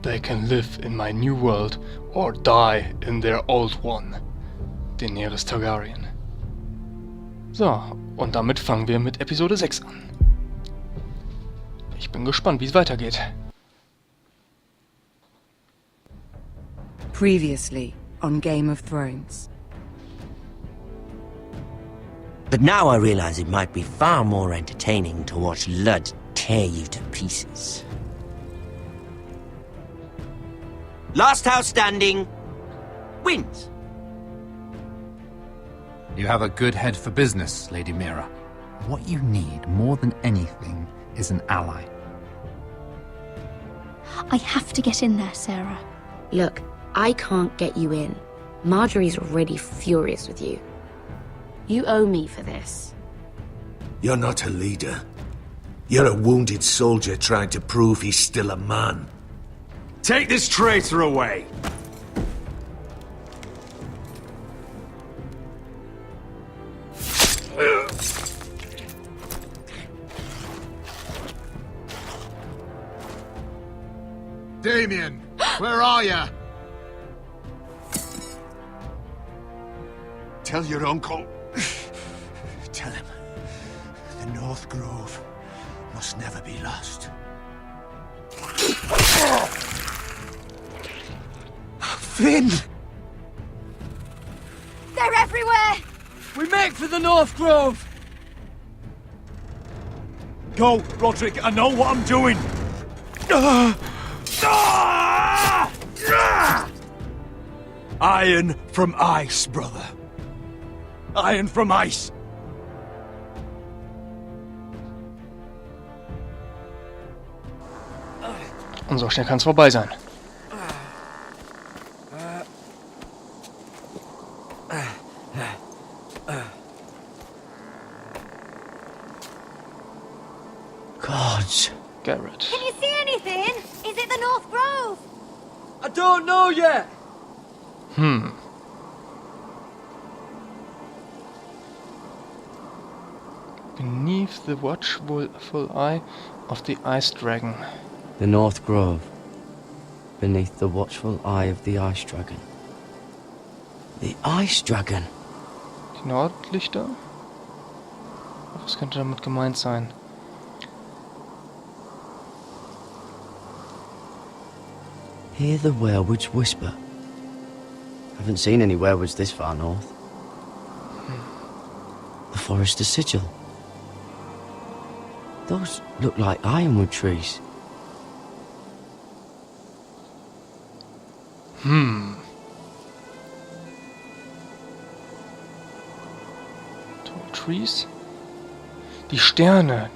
They can live in my new world or die in their old one. Daenerys Targaryen. So, und damit fangen wir mit Episode 6 an. Ich bin gespannt, wie es weitergeht. Previously on Game of Thrones. But now I realize it might be far more entertaining to watch Ludd tear you to pieces. Last house standing wins. You have a good head for business, Lady Mira. What you need more than anything is an ally. I have to get in there, Sarah. Look, I can't get you in. Marjorie's already furious with you. You owe me for this. You're not a leader. You're a wounded soldier trying to prove he's still a man. Take this traitor away! Damien, where are you? Tell your uncle. Tell him, the North Grove must never be lost. Finn! They're everywhere! We make for the North Grove! Go, Roderick, I know what I'm doing! Iron from ice, brother. Iron from ice. Und so schnell kann es vorbei sein. Gods. Garrett. Can you see anything? Is it the North Grove? I don't know yet! Beneath the watchful eye of the Ice Dragon. The North Grove. Beneath the watchful eye of the Ice Dragon. The Ice Dragon. Die Nordlichter? Was könnte damit gemeint sein? Hear the werewolves whisper. Haven't seen any werewolves this far north. The Forester's Sigil. Those look like ironwood trees. Tall Trees? Die Sterne.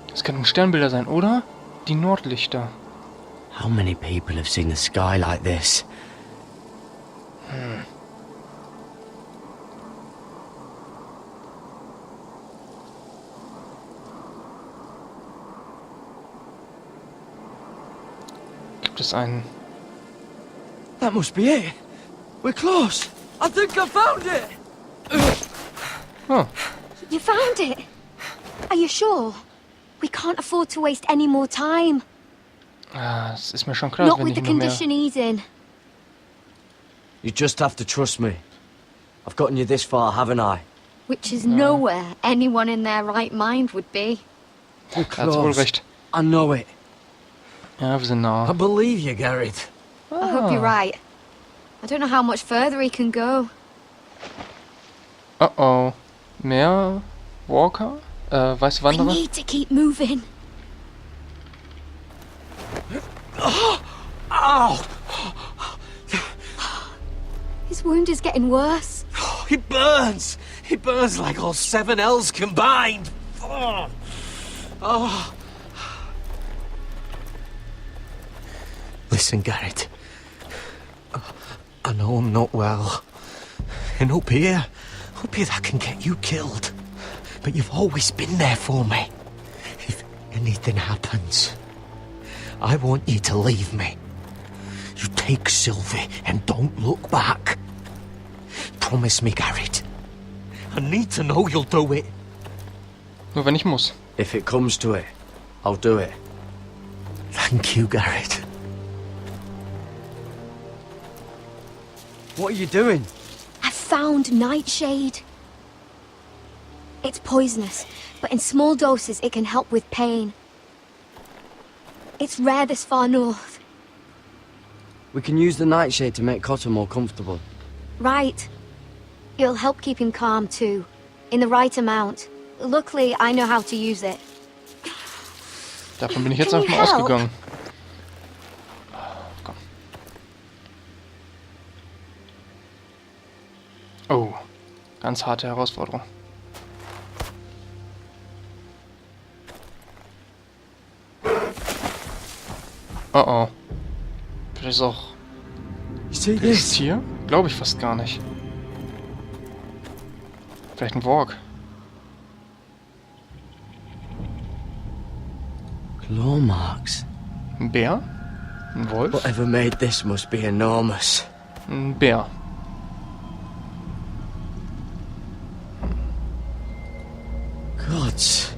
Das könnten Sternbilder sein, oder? Die Nordlichter. How many people have seen the sky like this? Gibt es einen... That must be it. We're close. I think I found it. Oh, You found it? Are you sure? We can't afford to waste any more time. das ist mir schon klar, Not wenn with ich the noch mehr... condition he's in. You just have to trust me. I've gotten you this far, haven't I? Which is nowhere anyone in their right mind would be. We're Er hat wohl recht. I know it. Ja, wir sind nah. I believe you, Garrett. I hope you're right. I don't know how much further he can go. Oh. Mehr Walker? Weiße We Wanderer? need to keep moving. Ow! His wound is getting worse. It burns! It burns like all 7 L's combined! Oh. Oh. Listen, Garrett. I know I'm not well. And up here that can get you killed. But you've always been there for me. If anything happens, I want you to leave me. You take Sylvie and don't look back. Promise me, Garrett. I need to know you'll do it. Nur wenn ich muss. If it comes to it, I'll do it. Thank you, Garrett. What are you doing? I found nightshade. It's poisonous, but in small doses it can help with pain. It's rare this far north. We can use the nightshade to make Cotter more comfortable. Right. It'll help keep him calm too, in the right amount. Luckily, I know how to use it. Davon bin ich jetzt Can einfach you mal help? ausgegangen. Komm. Oh, ganz harte Herausforderung. Oh oh. Vielleicht ist auch das Tier? Glaube ich fast gar nicht. Vielleicht ein Walk. Claw marks. Ein Bär? Ein Wolf? Whatever made this must be enormous. Ein Bär. Gods.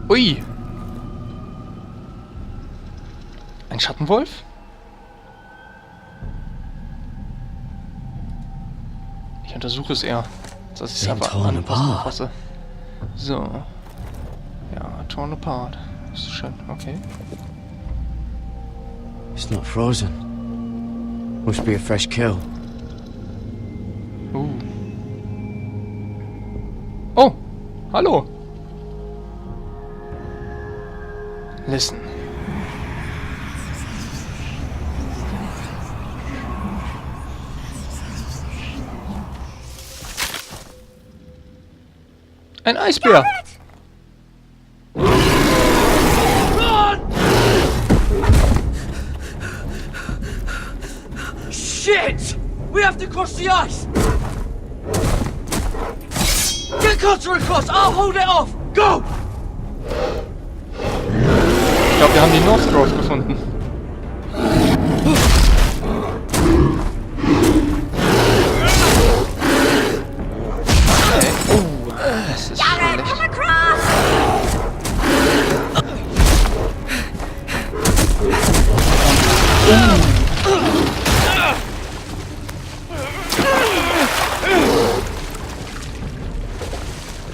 Ui! Ein Schattenwolf? Ich untersuche es eher, dass ich es Being einfach torn anpasse. So. Ja, torn apart. Das ist schön, okay. It's not frozen. Must be a fresh kill. Oh! Hallo! Listen. Ein Eisbär! Shit! We have to cross the ice! Get Cotter across! I'll hold it off! Go! Ich glaube, wir haben die North Grove gefunden. Das ist schlecht.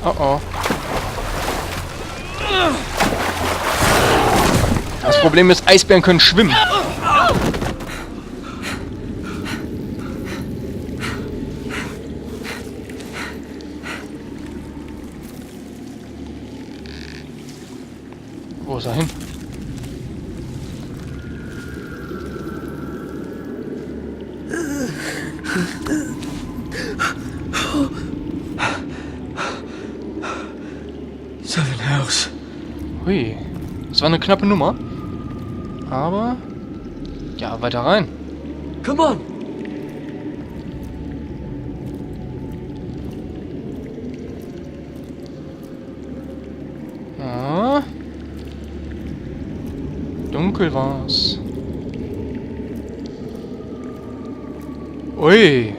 Oh oh. Das Problem ist, Eisbären können schwimmen. Wo ist er hin? Seven Hells. Hui. Das war eine knappe Nummer. Aber... ja, weiter rein. Come on! Ah. Dunkel war's. Ui.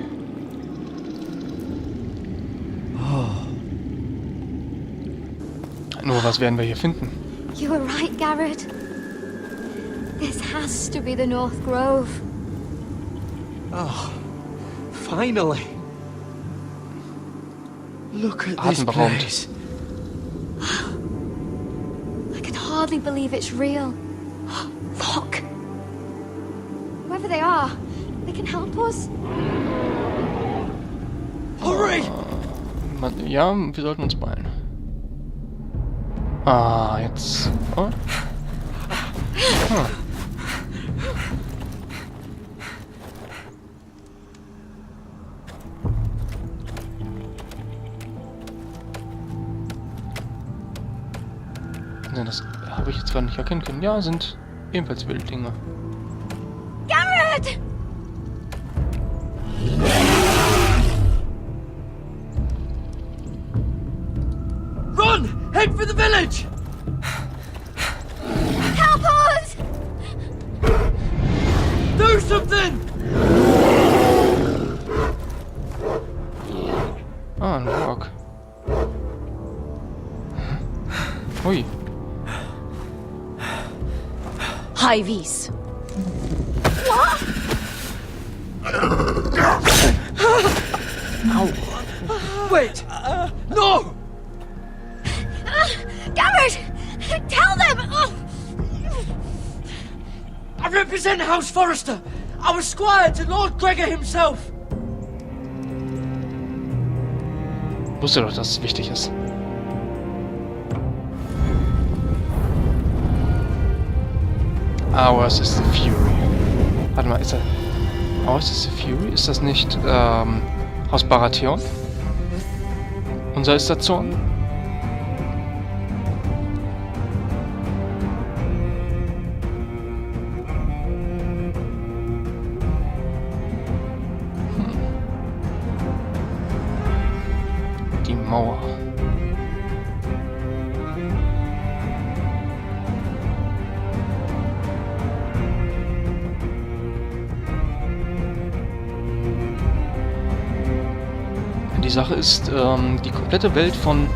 Nur was werden wir hier finden? You were right, Garrett. This has to be the North Grove. Oh, finally. Look at this Atemberaubend. place. I can hardly believe it's real. Look! Whoever they are, they can help us. Hurry! Ja, wir sollten uns beeilen. Ah, jetzt... Oh. Hm. Ja, das habe ich jetzt gar nicht erkennen können. Ja, sind ebenfalls Wildlinge. Garrett! Run! Head for the village! Help us! Do something! Ah, ein Rock. Ui. High Vis. Wait! No! Garrett! Tell them! Oh. I represent House Forrester. I was squire to Lord Gregor himself. Wusste doch, dass es wichtig ist. Ours is the Fury. Warte mal, ist er... Ours is the Fury? Ist das nicht, Haus Baratheon? Unser ist der Zorn? Die Mauer. Die Sache ist, die komplette Welt von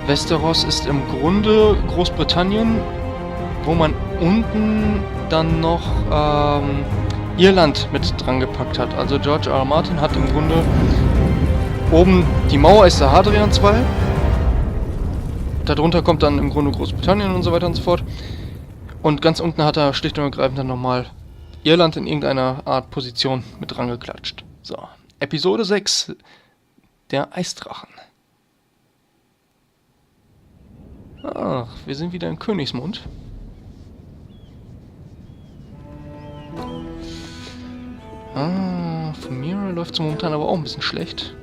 Westeros ist im Grunde Großbritannien, wo man unten dann noch Irland mit dran gepackt hat. Also George R. R. Martin hat im Grunde oben die Mauer ist der Hadrian 2. Darunter kommt dann im Grunde Großbritannien und so weiter und so fort. Und ganz unten hat er schlicht und ergreifend dann nochmal Irland in irgendeiner Art Position mit dran geklatscht. So. Episode 6. Der Eisdrachen. Ach, wir sind wieder in Königsmund. Ah, von Mira läuft es momentan aber auch ein bisschen schlecht.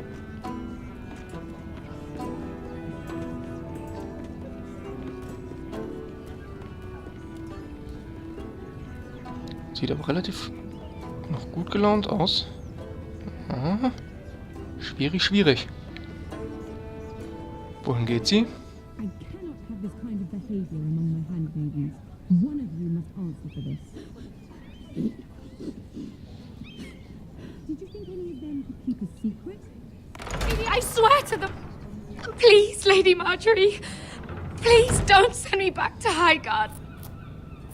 Sieht aber relativ noch gut gelaunt aus. Aha. Schwierig, schwierig. Wohin geht sie? I cannot have this kind of behavior among my handmaidens. One of you must answer for this. Did you think any of them could keep a secret? Lady, I swear to them. Please, Lady Marjorie. Please don't send me back to Highgarden.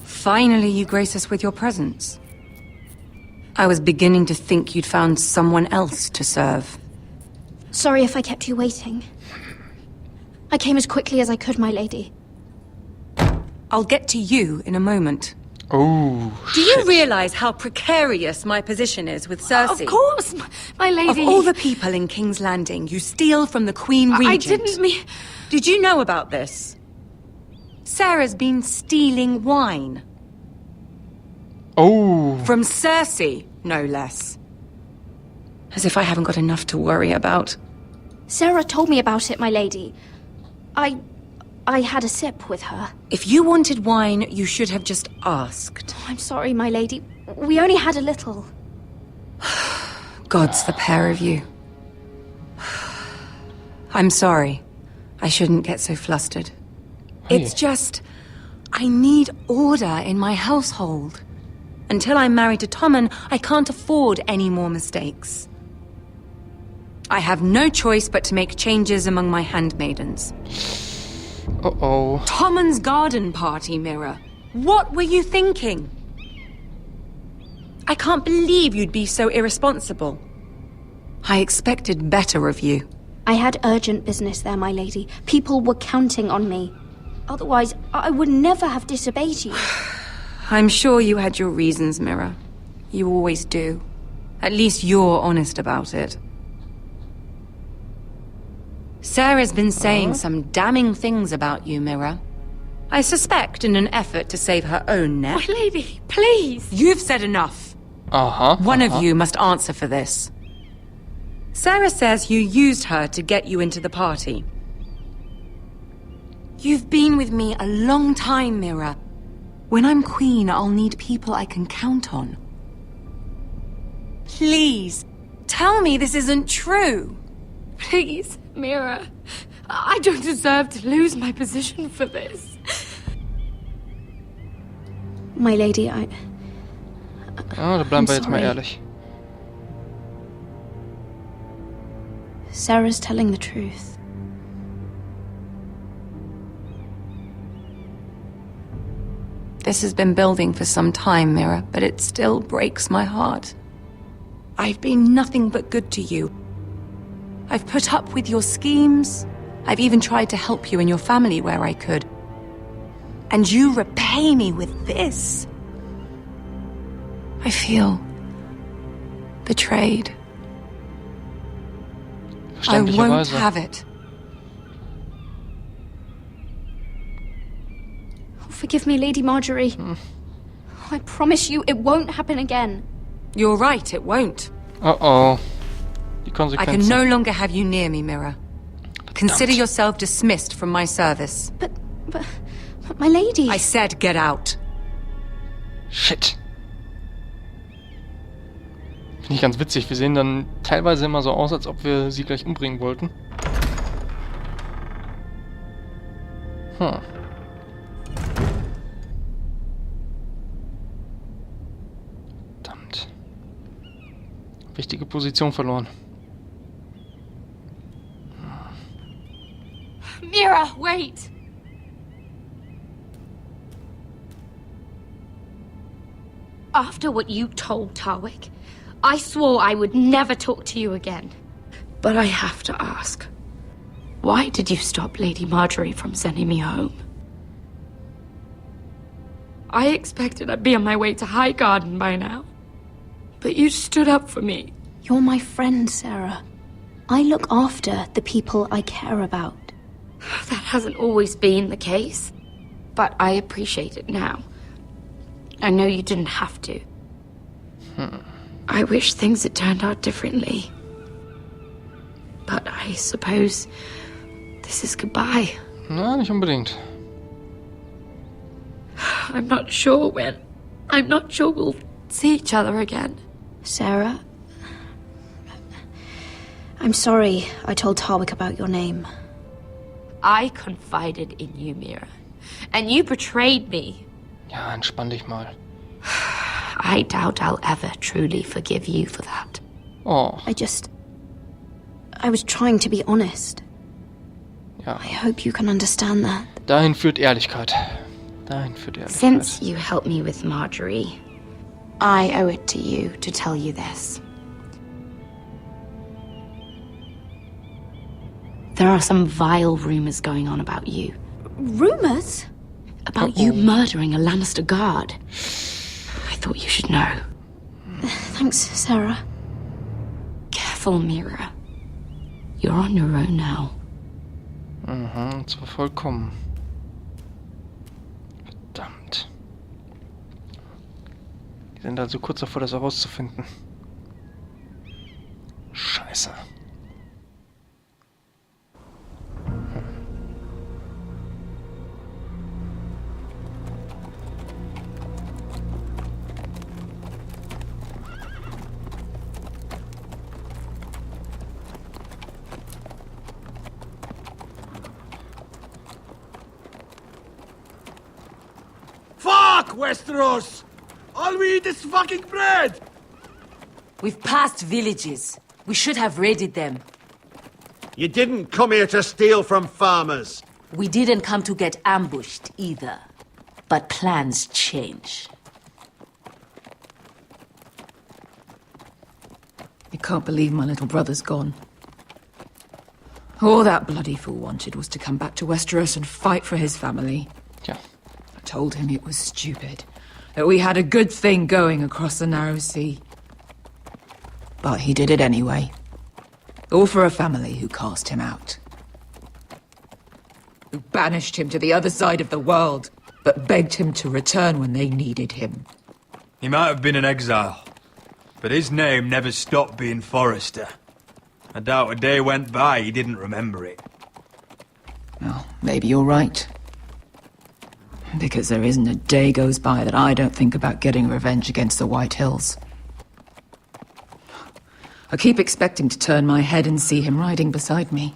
Finally, you grace us with your presence. I was beginning to think you'd found someone else to serve. Sorry if I kept you waiting. I came as quickly as I could, my lady. I'll get to you in a moment. Oh, Do you realize how precarious my position is with Cersei? Of course, my lady. Of all the people in King's Landing, you steal from the Queen Regent. I didn't mean... Did you know about this? Sarah's been stealing wine. Oh. From Cersei, no less. As if I haven't got enough to worry about. Sarah told me about it, my lady. I had a sip with her. If you wanted wine, you should have just asked. I'm sorry, my lady. We only had a little. God's the pair of you. I'm sorry. I shouldn't get so flustered. It's just... I need order in my household. Until I'm married to Tommen, I can't afford any more mistakes. I have no choice but to make changes among my handmaidens. Uh-oh. Tommen's garden party, Mira. What were you thinking? I can't believe you'd be so irresponsible. I expected better of you. I had urgent business there, my lady. People were counting on me. Otherwise, I would never have disobeyed you. I'm sure you had your reasons, Mira. You always do. At least you're honest about it. Sarah's been saying some damning things about you, Mira. I suspect in an effort to save her own neck. My lady, please. You've said enough. One of you must answer for this. Sarah says you used her to get you into the party. You've been with me a long time, Mira. When I'm queen, I'll need people I can count on. Please, tell me this isn't true. Please, Mira. I don't deserve to lose my position for this. My lady, Ja, da bleiben wir jetzt mal ehrlich. Sarah's telling the truth. Oh. This has been building for some time, Mira, but it still breaks my heart. I've been nothing but good to you. I've put up with your schemes. I've even tried to help you and your family where I could. And you repay me with this. I feel betrayed. I won't have it. Forgive me, Lady Marjorie. I promise you it won't happen again. You're right, it won't. Uh-oh. Die I Konsequenzen. can no longer have you near me, Mira. Consider yourself dismissed from my service. But my lady... I said get out. Shit. Finde ich ganz witzig. Wir sehen dann teilweise immer so aus, als ob wir sie gleich umbringen wollten. Hm. Verdammt. Wichtige Position verloren. Mira, wait! After what you told Tarwick, I swore I would never talk to you again. But I have to ask, why did you stop Lady Marjorie from sending me home? I expected I'd be on my way to Highgarden by now. But you stood up for me. You're my friend, Sarah. I look after the people I care about. That hasn't always been the case, but I appreciate it now. I know you didn't have to. I wish things had turned out differently. But I suppose this is goodbye. Na, nicht unbedingt. I'm not sure when. I'm not sure we'll see each other again. Sarah, I'm sorry I told Tarwick about your name. I confided in you, Mira. And you betrayed me. Ja, entspann dich mal. I doubt I'll ever truly forgive you for that. Oh. I was trying to be honest. Ja. I hope you can understand that. Dahin führt Ehrlichkeit. Dahin führt Ehrlichkeit. Since you helped me with Marjorie, I owe it to you to tell you this. There are some vile rumors going on about you. Rumors? About you murdering a Lannister guard. I thought you should know. Thanks, Sarah. Careful, Mira. You're on your own now. Mhm, zwar vollkommen. Verdammt. Die sind also kurz davor, das herauszufinden. Scheiße. Fuck, Westeros! All we eat is fucking bread! We've passed villages. We should have raided them. You didn't come here to steal from farmers. We didn't come to get ambushed either. But plans change. I can't believe my little brother's gone. All that bloody fool wanted was to come back to Westeros and fight for his family. Yeah. I told him it was stupid, that we had a good thing going across the narrow sea. But he did it anyway. All for a family who cast him out. Who banished him to the other side of the world, but begged him to return when they needed him. He might have been in exile, but his name never stopped being Forrester. I doubt a day went by he didn't remember it. Well, maybe you're right. Because there isn't a day goes by that I don't think about getting revenge against the White Hills. I keep expecting to turn my head and see him riding beside me.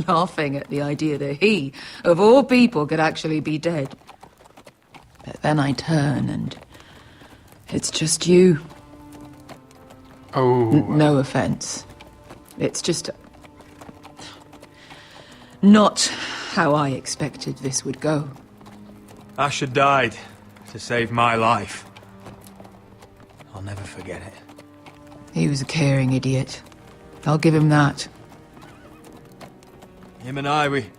Laughing at the idea that he, of all people, could actually be dead. But then I turn and it's just you. Oh. No offense. It's just not how I expected this would go. Asher died to save my life. I'll never forget it. He was a caring idiot. I'll give him that. Him and I, we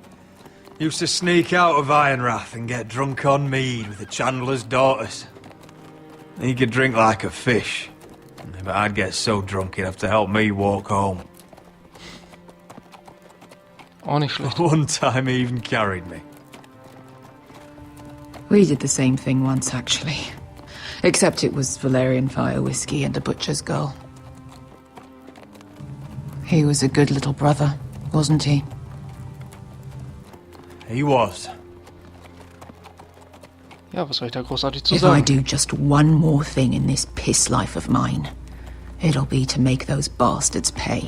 used to sneak out of Ironrath and get drunk on mead with the Chandler's daughters. He could drink like a fish, but I'd get so drunk he'd have to help me walk home. Auch nicht schlecht. One time he even carried me. We did the same thing once, actually. Except it was Valerian fire whiskey and a butcher's girl. He was a good little brother, wasn't he? He was. Ja, was soll ich da großartig zu If I sagen? do just one more thing in this piss life of mine, it'll be to make those bastards pay.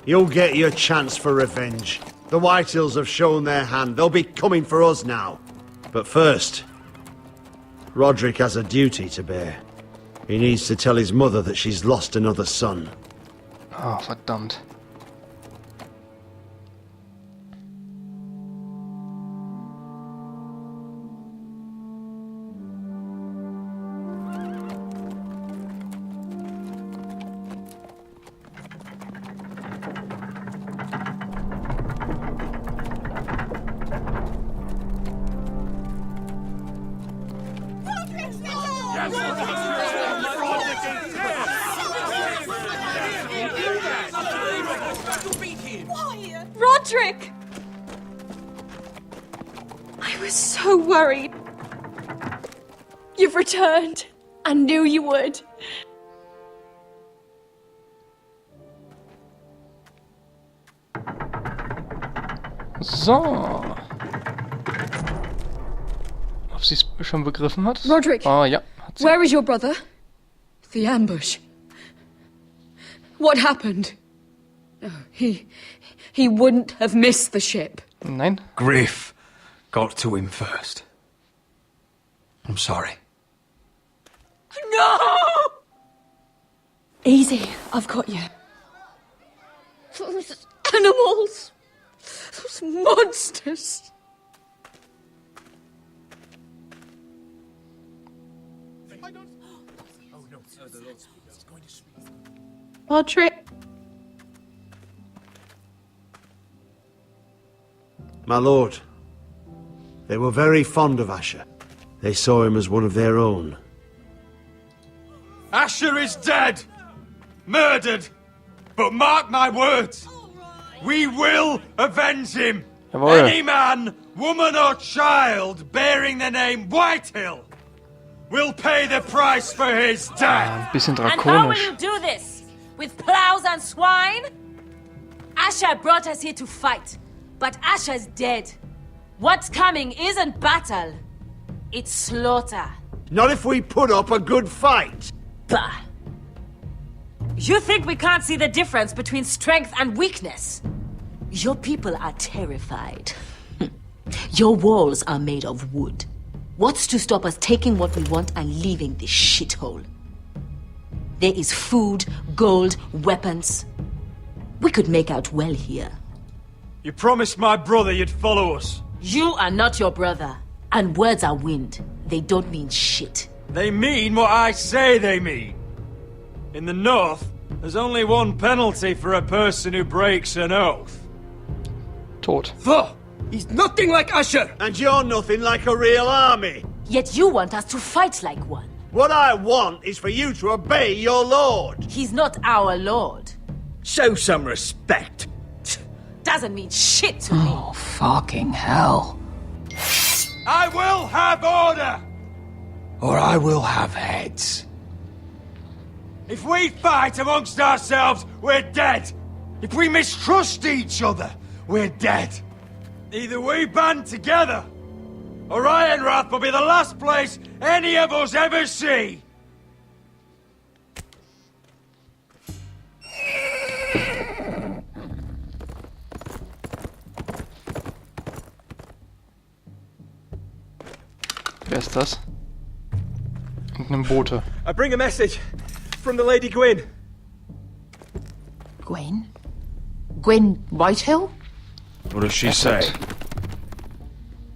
You'll get your chance for revenge. The Whitehills have shown their hand. They'll be coming for us now. But first, Roderick has a duty to bear. He needs to tell his mother that she's lost another son. Ah, verdammt. Roderick! I was so worried. You've returned. I knew you would. So. Ob sie es schon begriffen hat? Roderick. Ah, ja. Hat sie. Where is your brother? The ambush. What happened? Oh, he wouldn't have missed the ship. Nein. Griff got to him first. I'm sorry. No! Easy, I've got you. Those animals. Those monsters. Roderick. My lord, they were very fond of Asher. They saw him as one of their own. Asher is dead! Murdered! But mark my words! We will avenge him! Jawohl. Any man, woman or child bearing the name Whitehill will pay the price for his death! Ein bisschen And how will drakonisch. you do this? With plows and swine? Asher brought us here to fight, but Asher's dead. What's coming isn't battle, it's slaughter. Not if we put up a good fight. Bah! You think we can't see the difference between strength and weakness? Your people are terrified. Your walls are made of wood. What's to stop us taking what we want and leaving this shithole? There is food, gold, weapons. We could make out well here. You promised my brother you'd follow us. You are not your brother. And words are wind. They don't mean shit. They mean what I say they mean. In the North, there's only one penalty for a person who breaks an oath. Tot. Fuh! He's nothing like Asher! And you're nothing like a real army. Yet you want us to fight like one. What I want is for you to obey your lord. He's not our lord. Show some respect. Doesn't mean shit to me. Oh, fucking hell. I will have order! Or I will have heads. If we fight amongst ourselves, we're dead. If we mistrust each other, we're dead. Either we band together, or Ironrath will be the last place any of us ever see. Wer ist das? Irgendein Bote. I bring a message from the Lady Gwyn. Gwen? Gwen Whitehill? What does she say?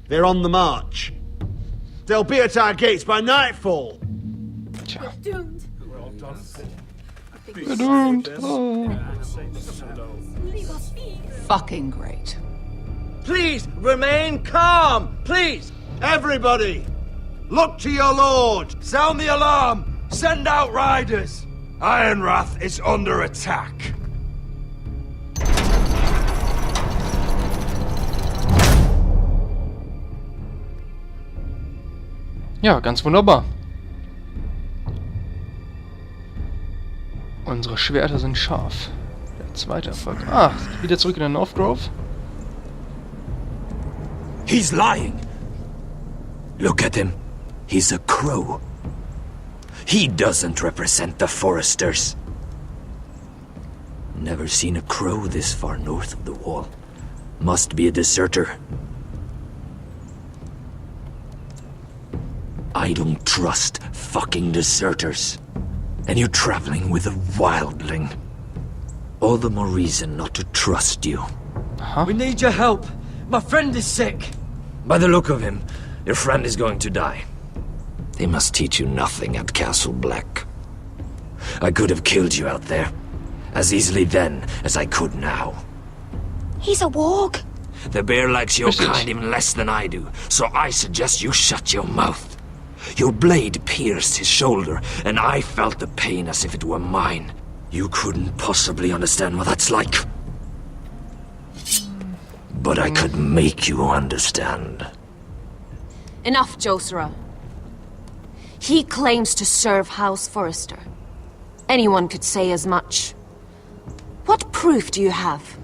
They're on the march. They'll be at our gates by nightfall. Tja. Doomed. We're doomed. Oh. Fucking great. Please, remain calm! Please! Everybody, look to your lord! Sound the alarm! Send out riders! Ironrath is under attack. Ja, ganz wunderbar. Unsere Schwerter sind scharf. Der zweite Erfolg. Ah, wieder zurück in den North Grove. He's lying. Look at him. He's a crow. He doesn't represent the Foresters. Never seen a crow this far north of the wall. Must be a deserter. I don't trust fucking deserters. And you're traveling with a wildling. All the more reason not to trust you. We need your help. My friend is sick. By the look of him, your friend is going to die. They must teach you nothing at Castle Black. I could have killed you out there, as easily then as I could now. He's a warg. The bear likes your kind even less than I do, so I suggest you shut your mouth. Your blade pierced his shoulder, and I felt the pain as if it were mine. You couldn't possibly understand what that's like. But I could make you understand. Enough, Josera. He claims to serve House Forrester. Anyone could say as much. What proof do you have?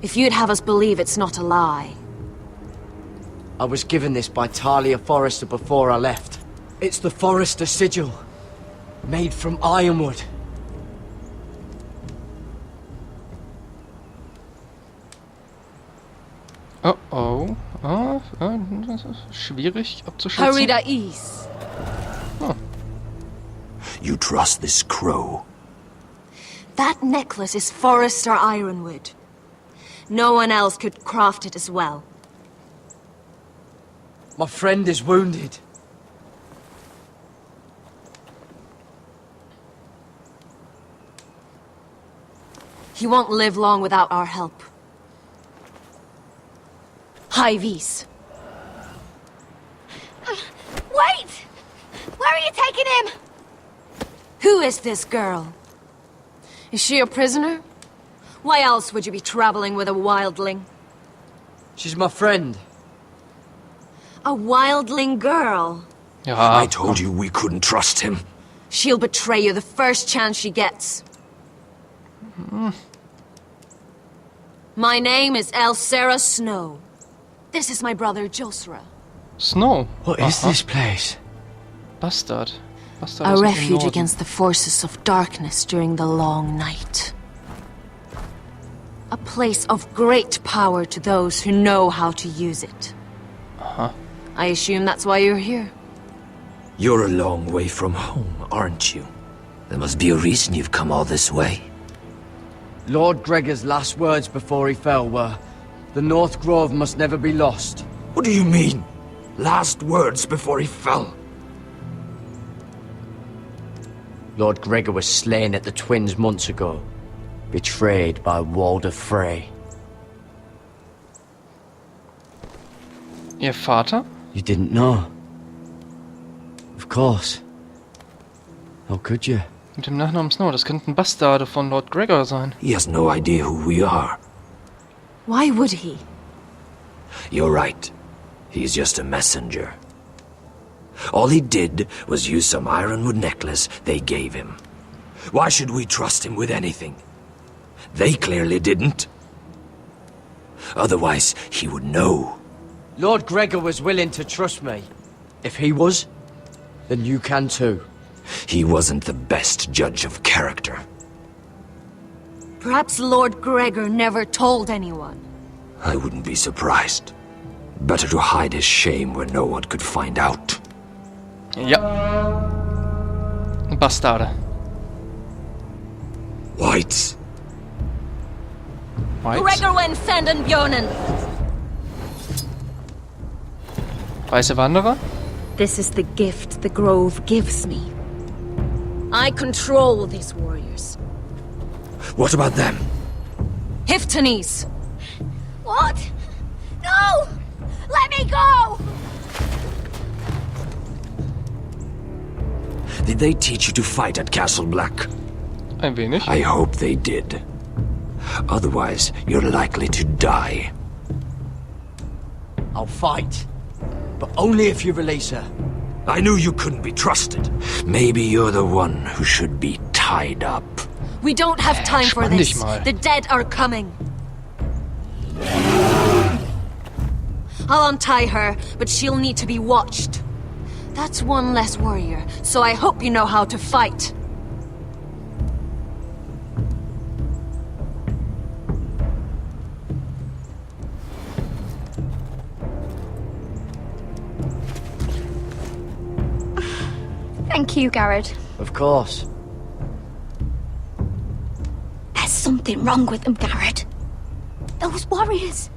If you'd have us believe it's not a lie. I was given this by Talia Forrester before I left. It's the Forrester sigil, made from ironwood. Oh. Das ist schwierig abzuschätzen. Haridais. Oh. You trust this crow? That necklace is Forrester ironwood. No one else could craft it as well. My friend is wounded. He won't live long without our help. Hyvis. Wait! Where are you taking him? Who is this girl? Is she a prisoner? Why else would you be traveling with a wildling? She's my friend. A wildling girl? Ja. I told you we couldn't trust him. She'll betray you the first chance she gets. My name is Elsera Snow. This is my brother Josera. Snow. What is this place? Bastard. Bastard A ist im refuge Norden. against the forces of darkness during the long night. A place of great power to those who know how to use it. I assume that's why you're here. You're a long way from home, aren't you? There must be a reason you've come all this way. Lord Gregor's last words before he fell were, "The North Grove must never be lost." What do you mean? Last words before he fell? Lord Gregor was slain at the Twins months ago, betrayed by Walder Frey. Ihr Vater? You didn't know? Of course. How could you? Mit dem Nachnamen Snow, das könnten Bastarde von Lord Gregor sein. He has no idea who we are. Why would he? You're right. He's just a messenger. All he did was use some ironwood necklace they gave him. Why should we trust him with anything? They clearly didn't. Otherwise, he would know. Lord Gregor was willing to trust me. If he was, then you can too. He wasn't the best judge of character. Perhaps Lord Gregor never told anyone. I wouldn't be surprised. Better to hide his shame where no one could find out. Ja. Bastarde. Whites. Whites? Gregor wen Fenden Bjonen. Weiße Wanderer? This is the gift the Grove gives me. I control these warriors. What about them? Hiftanes! What? No! Let me go! Did they teach you to fight at Castle Black? Ein wenig. I hope they did. Otherwise, you're likely to die. I'll fight. But only if you release her. I knew you couldn't be trusted. Maybe you're the one who should be tied up. We don't have time for Spann dich this. mal. The dead are coming. I'll untie her, but she'll need to be watched. That's one less warrior, so I hope you know how to fight. Thank you, Garrett. Of course. There's something wrong with them, Garrett. Those warriors.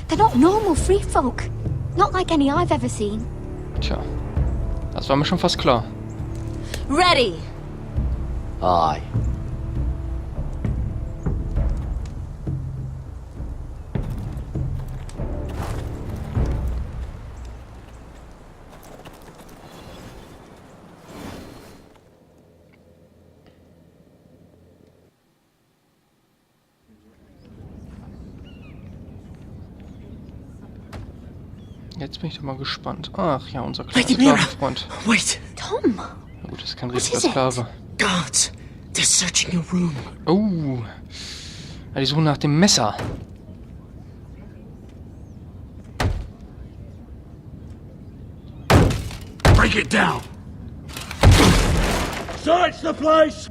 They're not normal free folk. Not like any I've ever seen. Tja, das war mir schon fast klar. Ready! Aye. Jetzt bin ich doch mal gespannt. Ach ja, unser Lady kleiner Mira! Sklavenfreund. Wait! Tom! Na gut, das ist kein What richtiger is it? Sklave. Guards! They're searching your room. Oh. Ja, die suchen nach dem Messer. Break it down! Search the place!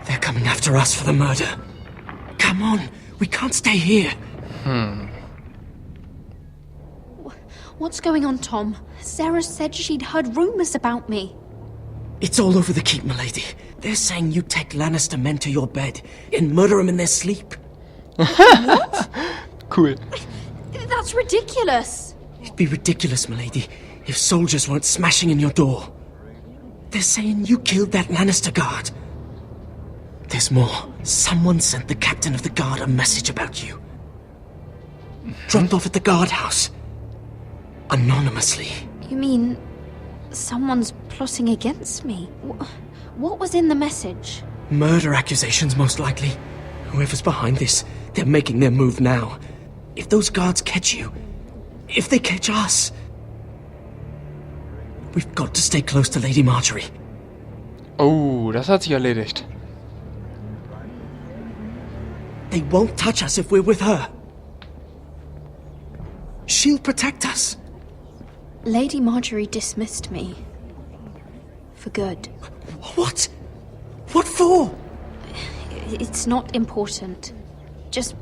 They're coming after us for the murder. Come on, we can't stay here. What's going on, Tom? Sarah said she'd heard rumors about me. It's all over the keep, milady. They're saying you take Lannister men to your bed and murder them in their sleep. Cool. That's ridiculous. It'd be ridiculous, milady, if soldiers weren't smashing in your door. They're saying you killed that Lannister guard. There's more. Someone sent the captain of the guard a message about you. Dropped off at the guardhouse. Anonymously. You mean someone's plotting against me? What was in the message? Murder accusations, most likely. Whoever's behind this, they're making their move now. If those guards catch you, if they catch us, we've got to stay close to Lady Marjorie. Oh, das hat sich erledigt. They won't touch us if we're with her. She'll protect us. Lady Marjorie dismissed me. For good. What? What for? It's not important. Just...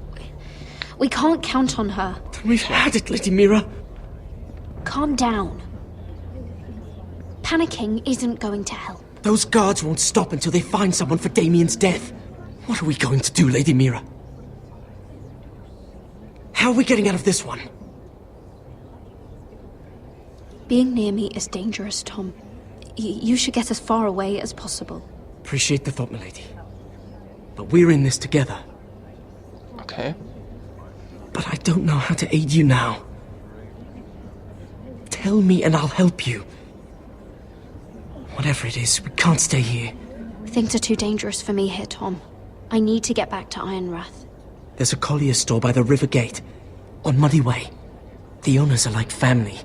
we can't count on her. Then we've had it, Lady Mira. Calm down. Panicking isn't going to help. Those guards won't stop until they find someone for Damien's death. What are we going to do, Lady Mira? How are we getting out of this one? Being near me is dangerous, Tom. You should get as far away as possible. Appreciate the thought, milady. But we're in this together. Okay. But I don't know how to aid you now. Tell me and I'll help you. Whatever it is, we can't stay here. Things are too dangerous for me here, Tom. I need to get back to Ironrath. There's a collier's store by the river gate, on Muddy Way. The owners are like family.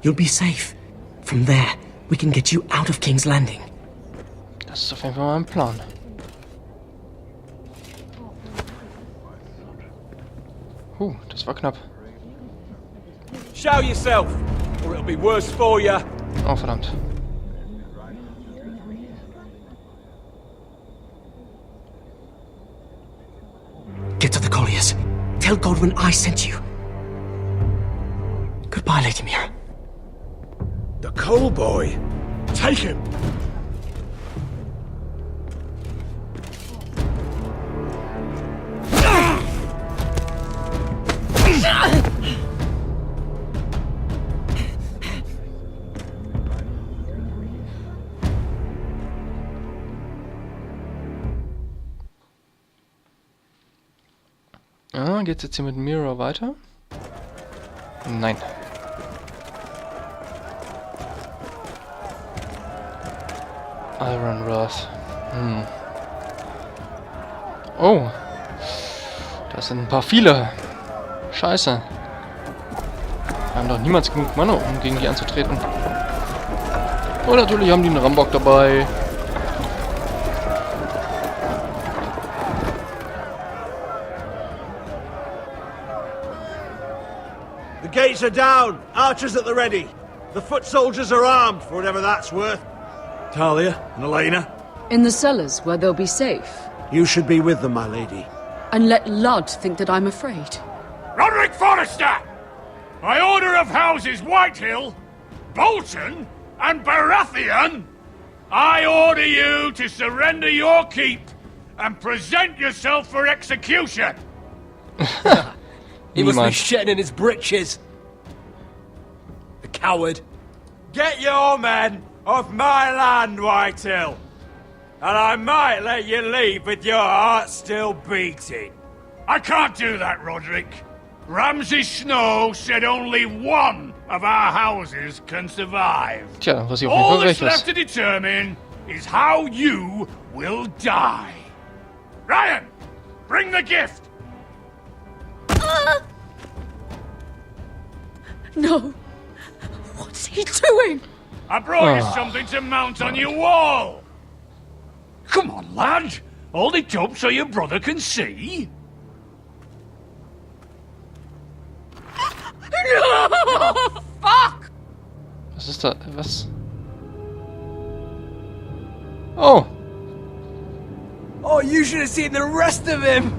You'll be safe. From there, we can get you out of King's Landing. Das ist auf jeden Fall mein Plan. Das war knapp. Show yourself, or it'll be worse for you. Oh, verdammt. Get to the colliers. Tell Godwin I sent you. Goodbye, Lady Mira. The coal boy. Take him. Geht's jetzt hier mit Mira weiter? Nein. Iron Wrath. Oh. Das sind ein paar viele. Scheiße. Wir haben doch niemals genug Mana, um gegen die anzutreten. Und natürlich haben die einen Rambock dabei. The gates are down. Archers at the ready. The foot soldiers are armed, for whatever that's worth. Talia and Elena? In the cellars, where they'll be safe. You should be with them, my lady. And let Ludd think that I'm afraid. Roderick Forrester! By order of Houses Whitehill, Bolton, and Baratheon, I order you to surrender your keep and present yourself for execution! He must be shitting in his britches. The coward. Get your men off my land, Whitehill! And I might let you leave with your heart still beating. I can't do that, Roderick. Ramsay Snow said only one of our houses can survive. Tja, was ich auf All jeden that's Fall recht left to determine is how you will die. Ryan, bring the gift. No. What's he doing? I brought you something to mount on your wall. Come on, lad. Hold it up so your brother can see. No! Fuck! Was ist da? Was? Oh! Oh, you should have seen the rest of him!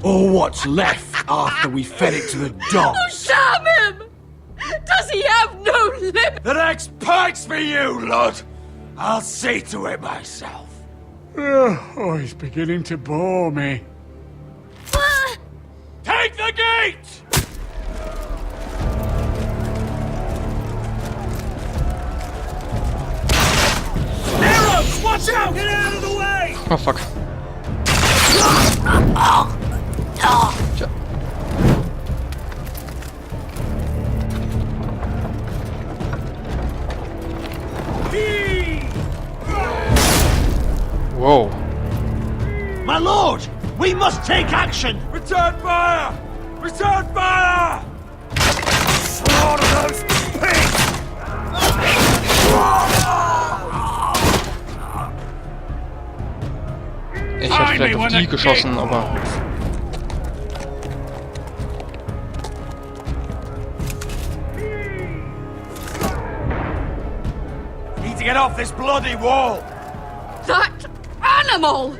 Or what's left after we fed it to the dogs. Damn him! Does he have no limit? The next pike's for you, Lud. I'll see to it myself. Oh, he's beginning to bore me. Take the gate! Arrows! Watch out! Get out of the way! Oh, fuck. Tja. Whoa. My lord! We must take action! Return fire! Return fire! Slaughter those pigs! Ich hätte vielleicht auf die geschossen, aber... Need to get off this bloody wall! That animal!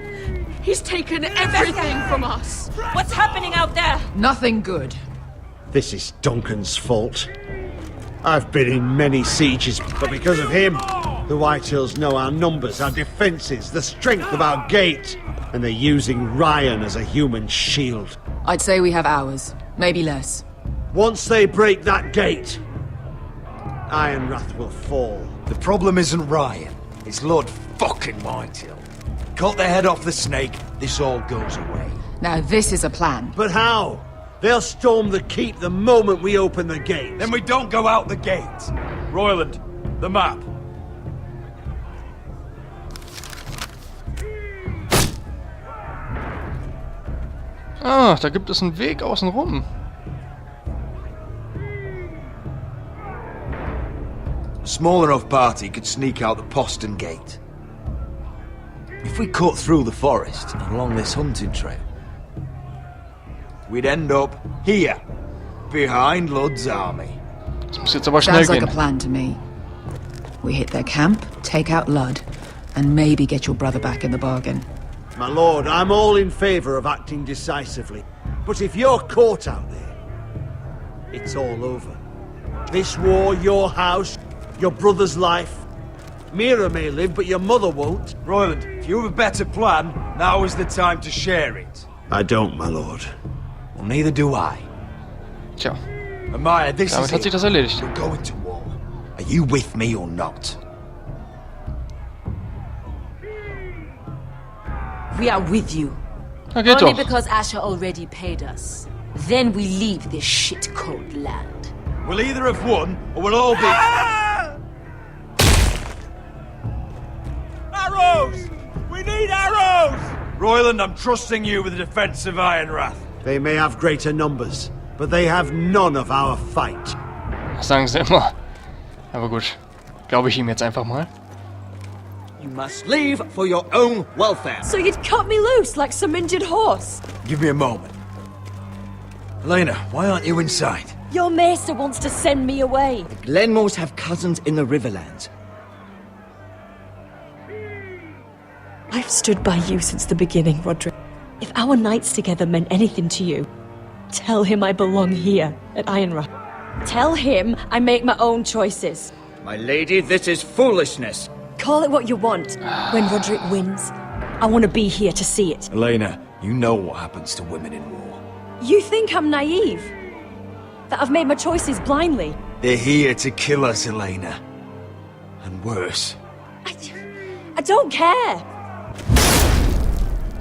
He's taken everything from us. What's happening out there? Nothing good. This is Duncan's fault. I've been in many sieges, but because of him, the Whitehills know our numbers, our defences, the strength of our gate, and they're using Ryan as a human shield. I'd say we have hours, maybe less. Once they break that gate, Ironwrath will fall. The problem isn't Ryan, it's Lord fucking Whitehill. Cut the head off the snake, this all goes away. Now this is a plan. But how? They'll storm the keep the moment we open the gate. Then we don't go out the gate. Royland, the map. Ah, da gibt es einen Weg außen rum. A small enough party could sneak out the postern gate. If we cut through the forest and along this hunting trail, we'd end up here, behind Ludd's army. Das muss jetzt aber schnell Sounds like gehen. a plan to me. We hit their camp, take out Ludd, and maybe get your brother back in the bargain. My lord, I'm all in favour of acting decisively. But if you're caught out there, it's all over. This war, your house, your brother's life. Mira may live, but your mother won't. Royland, if you have a better plan, now is the time to share it. I don't, my lord. Well, neither do I. Tja, Amaya, this damit is hat sich it. das erledigt. We're going to war. Are you with me or not? We are with you. Na geht Only doch. because Asher already paid us. then we leave this shit-cold land. We'll either have won, or we'll all be... Arrows! We need arrows! Royland, I'm trusting you with the defense of Ironrath. They may have greater numbers, but they have none of our fight. Das sagen sie immer. Aber gut. Glaube ich ihm jetzt einfach mal. You must leave for your own welfare. So you'd cut me loose like some injured horse? Give me a moment. Elena, why aren't you inside? Your maester wants to send me away. The Glenmores have cousins in the Riverlands. I've stood by you since the beginning, Roderick. If our nights together meant anything to you, tell him I belong here at Ironrath. Tell him I make my own choices. My lady, this is foolishness. Call it what you want. When Roderick wins, I want to be here to see it. Elena, you know what happens to women in war. You think I'm naive? That I've made my choices blindly? They're here to kill us, Elena. And worse. I don't care.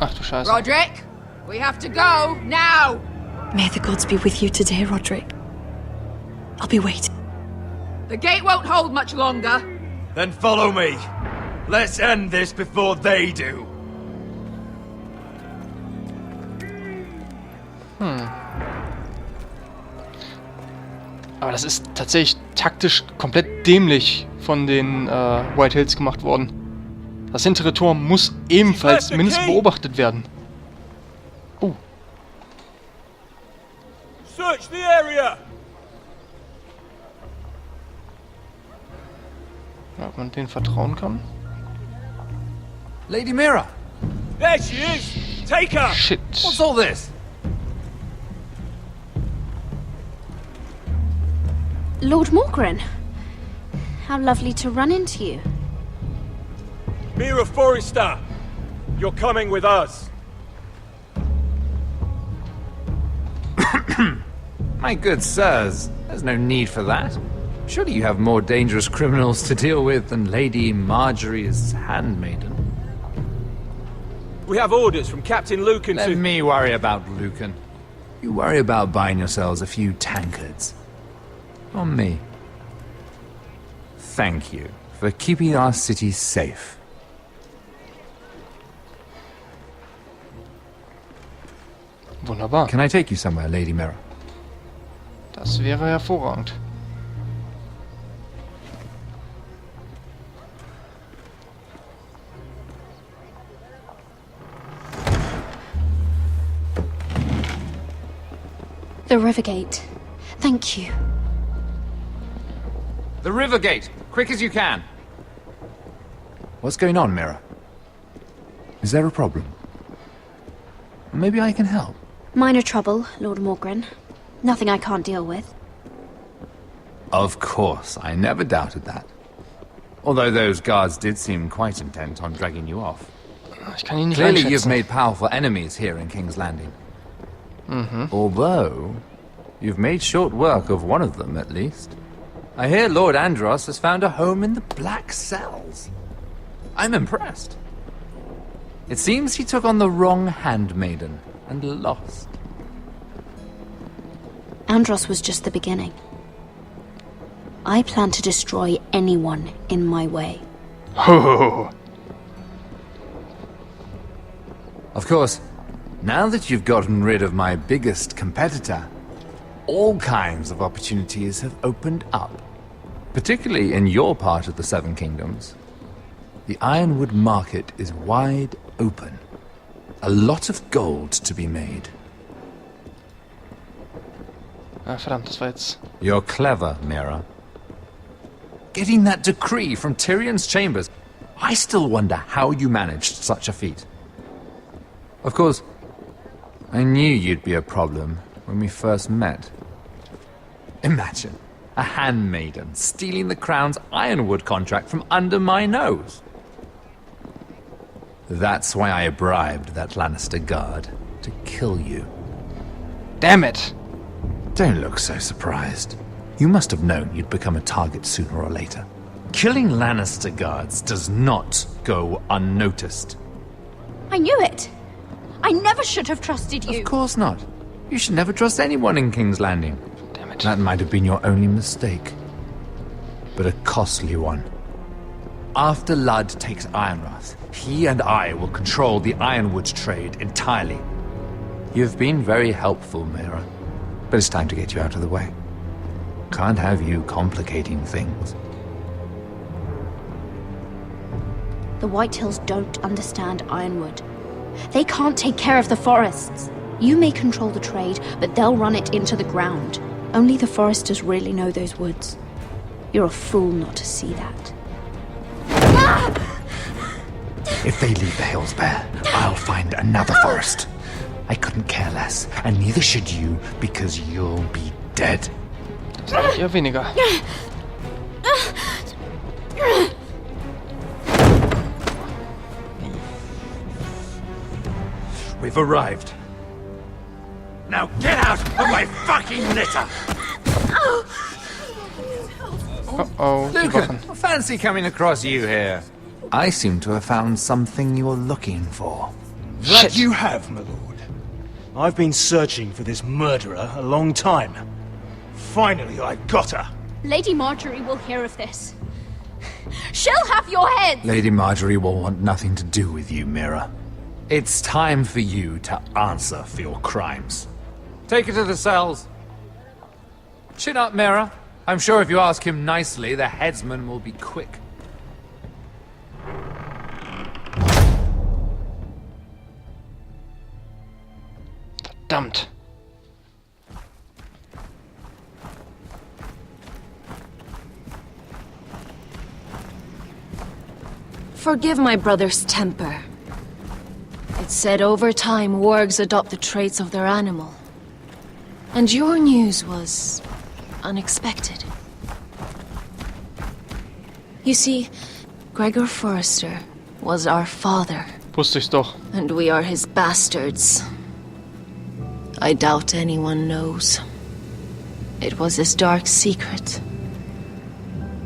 Ach du Scheiße. Roderick, we have to go, now! May the gods be with you today, Roderick. I'll be waiting. The gate won't hold much longer. Then follow me. Let's end this before they do. Aber das ist tatsächlich taktisch komplett dämlich von den White Hills gemacht worden. Das hintere Tor muss ebenfalls mindestens beobachtet werden. Oh. Search the area. Ja, ob man denen vertrauen kann? Lady Mira! There she is! Take her! Shit. What's all this? Lord Morgren. How lovely to run into you. Mira Forrester, you're coming with us. My good sirs, there's no need for that. Surely you have more dangerous criminals to deal with than Lady Marjorie's handmaiden. We have orders from Captain Lucan Let me worry about Lucan. You worry about buying yourselves a few tankards. On me. Thank you for keeping our city safe. Wunderbar. Can I take you somewhere, Lady Mira? Das wäre hervorragend. The Rivergate. Thank you. The river gate! Quick as you can! What's going on, Mira? Is there a problem? Maybe I can help. Minor trouble, Lord Morgren. Nothing I can't deal with. Of course, I never doubted that. Although those guards did seem quite intent on dragging you off. Ich kann ihn nicht Clearly einschätzen. you've made powerful enemies here in King's Landing. Although, you've made short work of one of them, at least. I hear Lord Andros has found a home in the Black Cells. I'm impressed. It seems he took on the wrong handmaiden and lost. Andros was just the beginning. I plan to destroy anyone in my way. Ho. Of course, now that you've gotten rid of my biggest competitor, all kinds of opportunities have opened up. Particularly in your part of the Seven Kingdoms. The Ironwood market is wide open. A lot of gold to be made. Ah, verdammt, das war jetzt... You're clever, Mira. Getting that decree from Tyrion's chambers. I still wonder how you managed such a feat. Of course, I knew you'd be a problem when we first met. Imagine a handmaiden stealing the crown's Ironwood contract from under my nose. That's why I bribed that Lannister guard to kill you. Damn it! Don't look so surprised. You must have known you'd become a target sooner or later. Killing Lannister guards does not go unnoticed. I knew it. I never should have trusted you. Of course not. You should never trust anyone in King's Landing. Damn it. That might have been your only mistake. But a costly one. After Ludd takes Ironrath, he and I will control the ironwood trade entirely. You've been very helpful, Mira. But it's time to get you out of the way. Can't have you complicating things. The Whitehills don't understand Ironwood. They can't take care of the forests. You may control the trade, but they'll run it into the ground. Only the foresters really know those woods. You're a fool not to see that. If they leave the hills bare, I'll find another forest. I couldn't care less, and neither should you, because you'll be dead. Das eher weniger. We've arrived. Now get out of my fucking litter! Uh-oh, die Lucan, Waffen. fancy coming across you here. I seem to have found something you're looking for. That you have, my lord. I've been searching for this murderer a long time. Finally, I've got her. Lady Marjorie will hear of this. She'll have your head! Lady Marjorie will want nothing to do with you, Mira. It's time for you to answer for your crimes. Take her to the cells. Chin up, Mira. I'm sure if you ask him nicely, the headsman will be quick. Verdammt. Forgive my brother's temper. It's said over time wargs adopt the traits of their animal. And your news was unexpected. You see, Gregor Forrester was our father. Wusste ich's doch. And we are his bastards. I doubt anyone knows. It was his dark secret.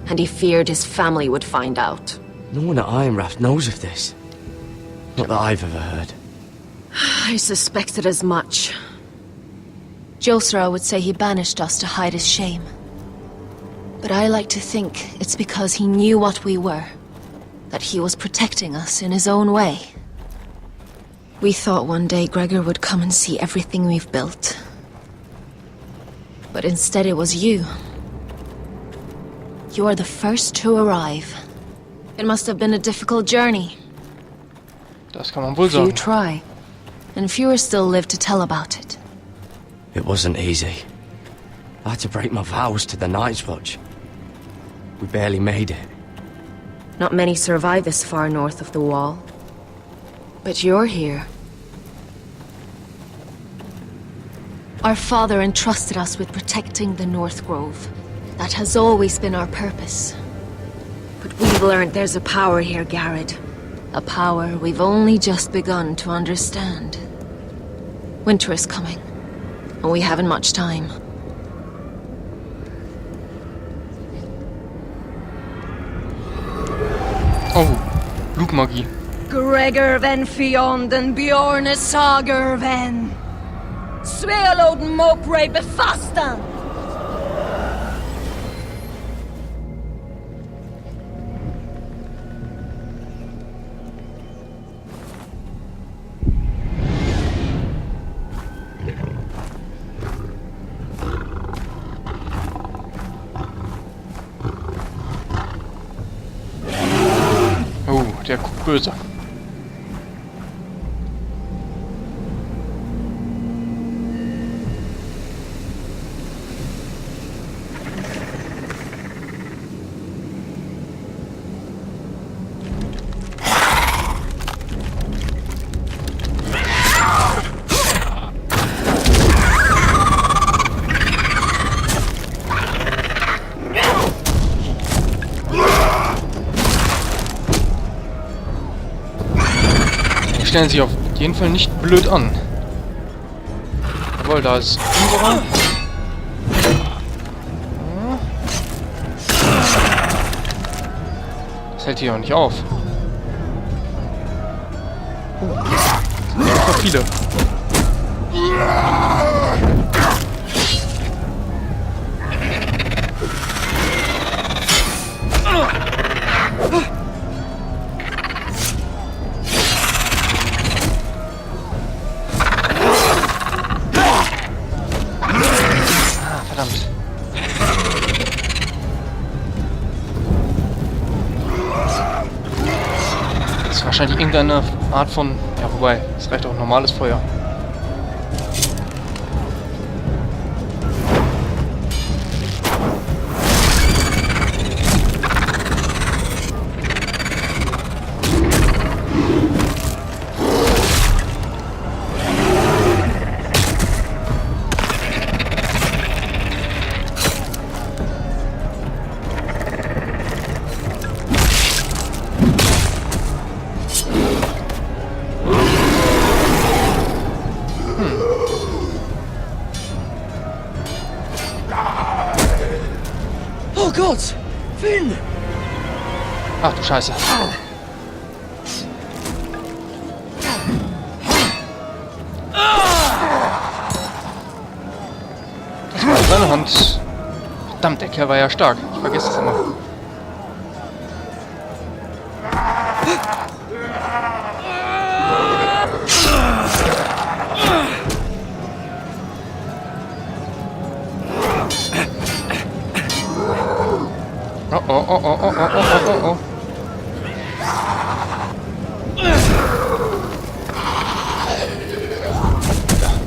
And he feared his family would find out. No one at Ironrath knows of this. Not that I've ever heard. I suspected as much. Josra would say he banished us to hide his shame. But I like to think it's because he knew what we were. That he was protecting us in his own way. We thought one day Gregor would come and see everything we've built. But instead it was you. You are the first to arrive. It must have been a difficult journey. Das kann man wohl Few sagen. try, and fewer still live to tell about it. It wasn't easy. I had to break my vows to the Night's Watch. We barely made it. Not many survive this far north of the Wall. But you're here. Our father entrusted us with protecting the North Grove. That has always been our purpose. But we've learned there's a power here, Garrett. A power we've only just begun to understand. Winter is coming, and we haven't much time. Oh, Blutmagie. Gregor ven Fionden Bjorne Sager ven. Svealoden Mopre befastan. Oh, der guckt böse. Stellen sich auf jeden Fall nicht blöd an. Jawohl, da ist unserer. Das hält hier auch nicht auf. Oh, das sind einfach viele. Verdammt. Das ist wahrscheinlich irgendeine Art von... Ja, wobei, es reicht auch normales Feuer. Oh Gott! Finn! Ach du Scheiße. Das war seine Hand. Verdammt, der Kerl war ja stark. Ich vergesse es immer. Oh, oh, oh, oh, oh, oh, oh, oh, oh.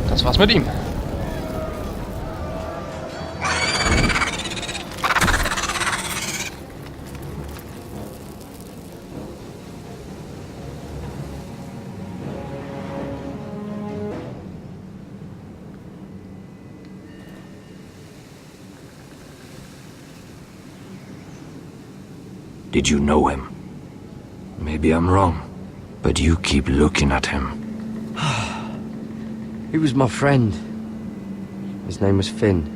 Das war's mit ihm. Did you know him? Maybe I'm wrong, but you keep looking at him. He was my friend. His name was Finn.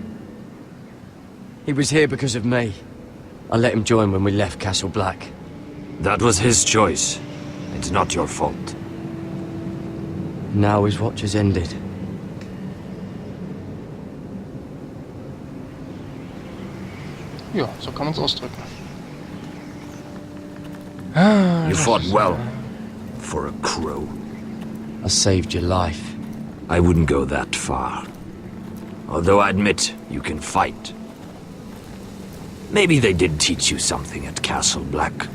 He was here because of me. I let him join when we left Castle Black. That was his choice. It's not your fault. Now his watch has ended. Ja, so kann man es ausdrücken. You fought well. For a crow. I saved your life. I wouldn't go that far. Although I admit, you can fight. Maybe they did teach you something at Castle Black.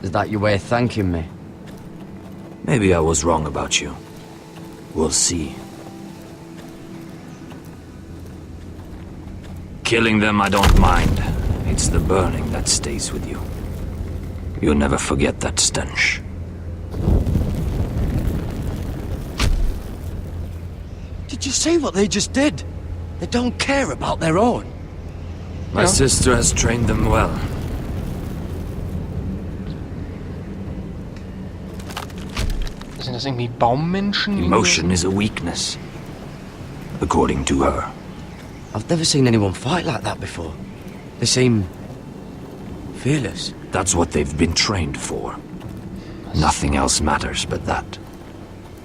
Is that your way of thanking me? Maybe I was wrong about you. We'll see. Killing them I don't mind. It's the burning that stays with you. You'll never forget that stench. Did you see what they just did? They don't care about their own. My sister has trained them well. Sind das irgendwie Baummenschen? Emotion is a weakness. According to her. I've never seen anyone fight like that before. They seem... fearless. That's what they've been trained for. Nothing else matters but that.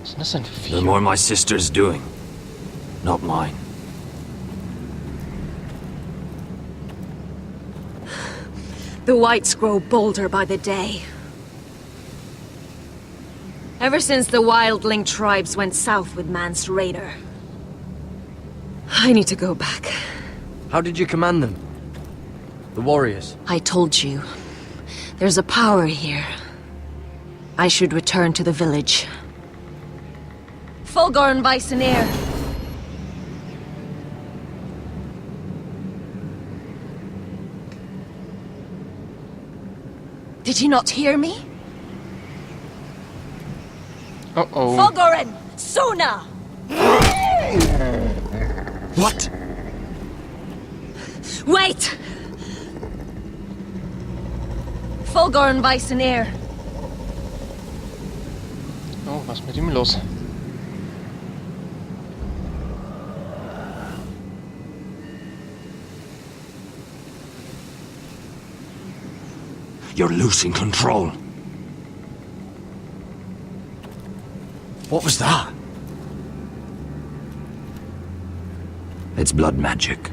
Was ist das denn für The Vieh? more my sister's doing, not mine. The whites grow bolder by the day. Ever since the wildling tribes went south with Mance Raider. I need to go back. How did you command them? The warriors? I told you. There's a power here. I should return to the village. Fulgorn Visoneer. Did you not hear me? Uh-oh. Fulgorn! Sona! What? Wait! Fulgorn Visoneer. Oh, was ist mit ihm los? You're losing control. What was that? It's blood magic.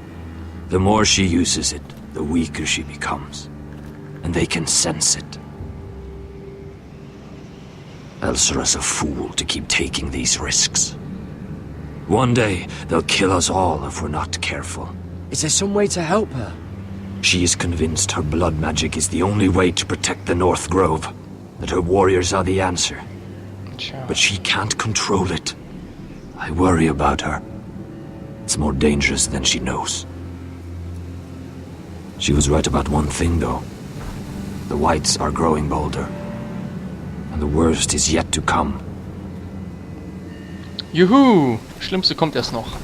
The more she uses it, the weaker she becomes. And they can sense it. Elsera's a fool to keep taking these risks. One day, they'll kill us all if we're not careful. Is there some way to help her? She is convinced her blood magic is the only way to protect the North Grove, that her warriors are the answer. But she can't control it. I worry about her. It's more dangerous than she knows. She was right about one thing, though. The Whites are growing bolder. And the worst is yet to come. Juhu! Schlimmste kommt erst noch.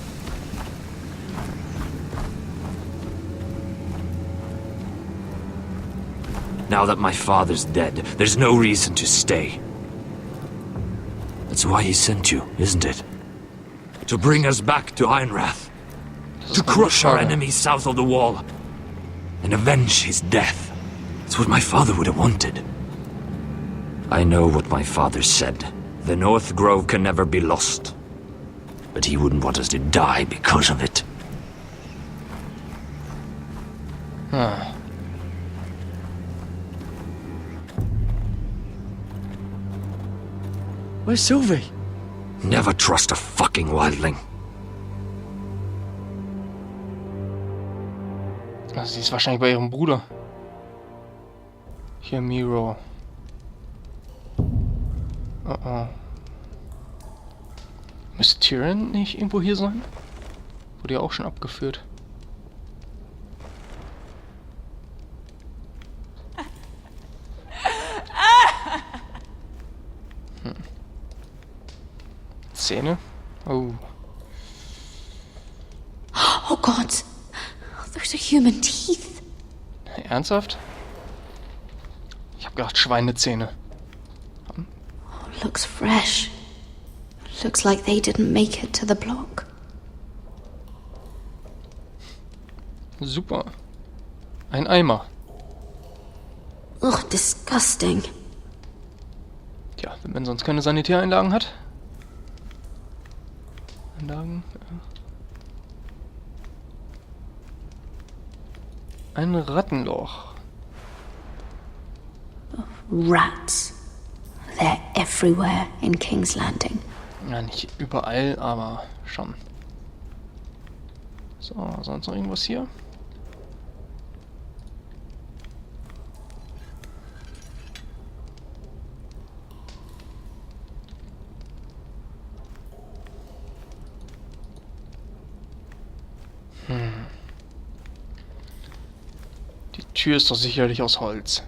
Now that my father's dead, there's no reason to stay. That's why he sent you, isn't it? To bring us back to Einrath. To crush our enemies south of the wall. And avenge his death. It's what my father would have wanted. I know what my father said. The North Grove can never be lost. But he wouldn't want us to die because of it. Huh. Where's Sylvie? Never trust a fucking wildling. Also sie ist wahrscheinlich bei ihrem Bruder. Hier Miro. Oh. Müsste Tyrion nicht irgendwo hier sein? Wurde ja auch schon abgeführt. Zähne? Oh. Oh God. Those are human teeth. Ernsthaft? Ich hab gedacht Schweinezähne. Oh, looks fresh. Looks like they didn't make it to the block. Super. Ein Eimer. Ugh, disgusting. Tja, wenn man sonst keine Sanitäreinlagen hat. Einlagen. Ein Rattenloch. Rats. They're everywhere in King's Landing. Ja, nicht überall, aber schon. So, sonst noch irgendwas hier? Die Tür ist doch sicherlich aus Holz.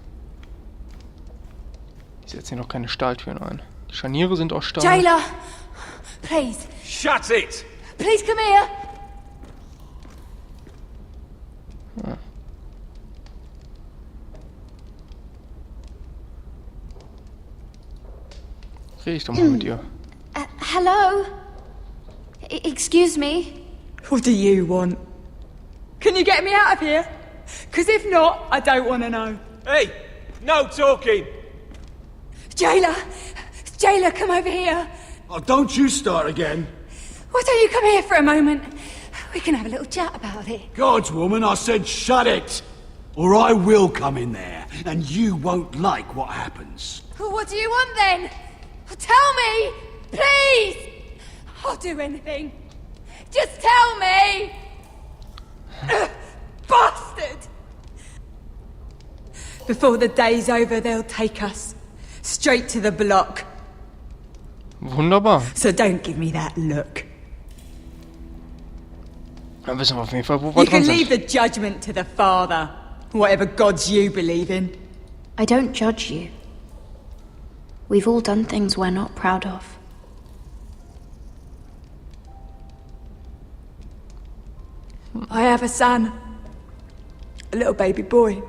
Ich setze hier noch keine Stahltüren ein. Die Scharniere sind aus Stahl. Jailer! Please. Shut it! Please come here! Rede ich doch mal mit ihr. Hello? Excuse me? What do you want? Can you get me out of here? Because if not, I don't want to know. Hey! No talking! Jailer! Jailer, come over here! Oh, don't you start again. Why don't you come here for a moment? We can have a little chat about it. God's woman, I said shut it! Or I will come in there, and you won't like what happens. Well, what do you want then? Well, tell me! Please! I'll do anything. Just tell me! Bastard! Before the day's over, they'll take us. Straight to the block. Wunderbar. So don't give me that look. Dann wissen wir auf jeden Fall, wo wir You dran can leave sind. the judgment to the Father. Whatever gods you believe in. I don't judge you. We've all done things we're not proud of. I have a son. A little baby boy.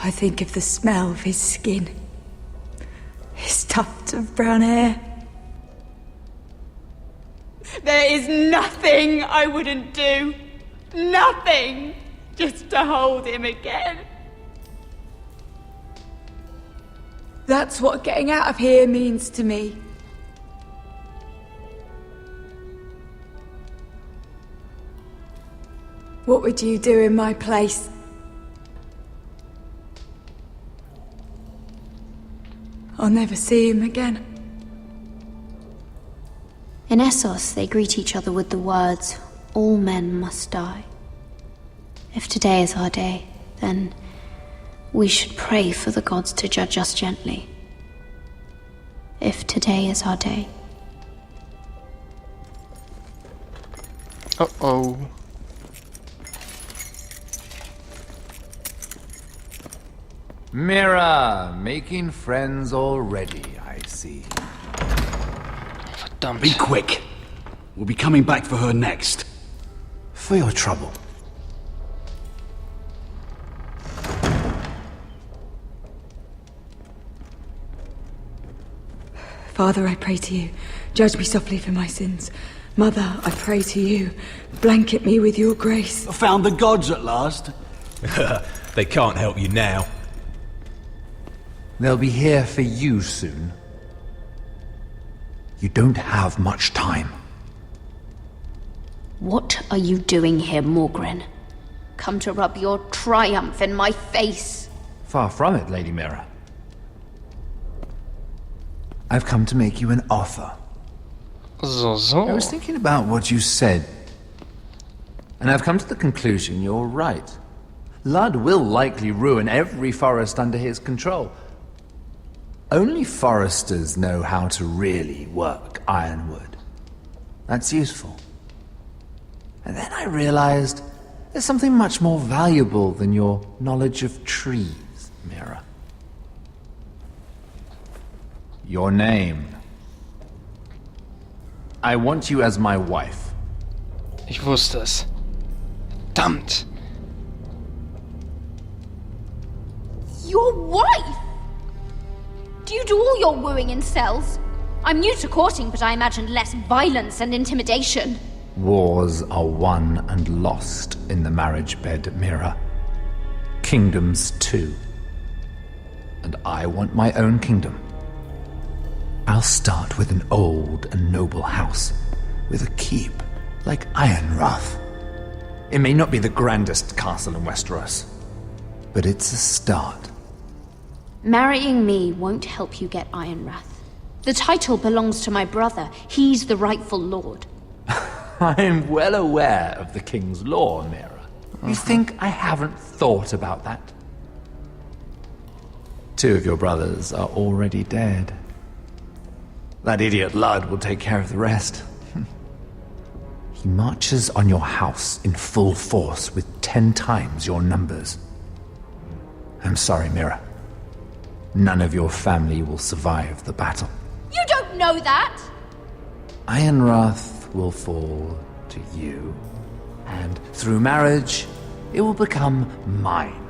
I think of the smell of his skin. His tufts of brown hair. There is nothing I wouldn't do. Nothing. Just to hold him again. That's what getting out of here means to me. What would you do in my place? I'll never see him again. In Essos, they greet each other with the words, "All men must die." If today is our day, then we should pray for the gods to judge us gently. If today is our day. Uh-oh. Mira, making friends already, I see. Verdammt. Be quick. We'll be coming back for her next. For your trouble. Father, I pray to you. Judge me softly for my sins. Mother, I pray to you. Blanket me with your grace. Found the gods at last. They can't help you now. They'll be here for you soon. You don't have much time. What are you doing here, Morgren? Come to rub your triumph in my face. Far from it, Lady Mira. I've come to make you an offer. I was thinking about what you said, and I've come to the conclusion you're right. Ludd will likely ruin every forest under his control. Only foresters know how to really work ironwood. That's useful. And then I realized there's something much more valuable than your knowledge of trees, Mira. Your name. I want you as my wife. Ich wusste es. Verdammt. Your wife? Do you do all your wooing in cells? I'm new to courting, but I imagined less violence and intimidation. Wars are won and lost in the marriage bed, Mira. Kingdoms too. And I want my own kingdom. I'll start with an old and noble house, with a keep, like Ironrath. It may not be the grandest castle in Westeros, but it's a start. Marrying me won't help you get Ironrath. The title belongs to my brother. He's the rightful lord. I'm well aware of the king's law, Mira. You think I haven't thought about that? 2 of your brothers are already dead. That idiot Ludd will take care of the rest. He marches on your house in full force with 10 times your numbers. I'm sorry, Mira. None of your family will survive the battle. You don't know that! Ironrath will fall to you, and through marriage, it will become mine.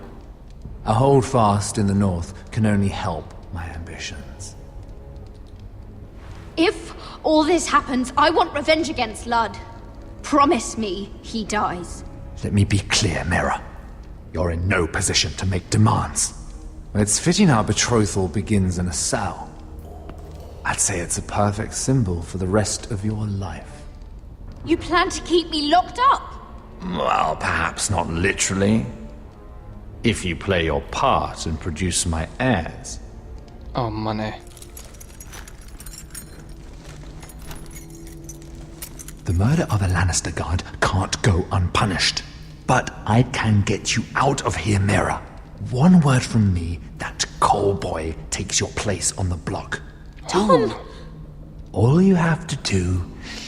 A holdfast in the north can only help my ambitions. If all this happens, I want revenge against Ludd. Promise me he dies. Let me be clear, Mira. You're in no position to make demands. It's fitting our betrothal begins in a cell. I'd say it's a perfect symbol for the rest of your life. You plan to keep me locked up? Well, perhaps not literally. If you play your part and produce my heirs. Oh Mann, ey. The murder of a Lannister guard can't go unpunished. But I can get you out of here, Mira. One word from me, that coal boy takes your place on the block. Tom! All you have to do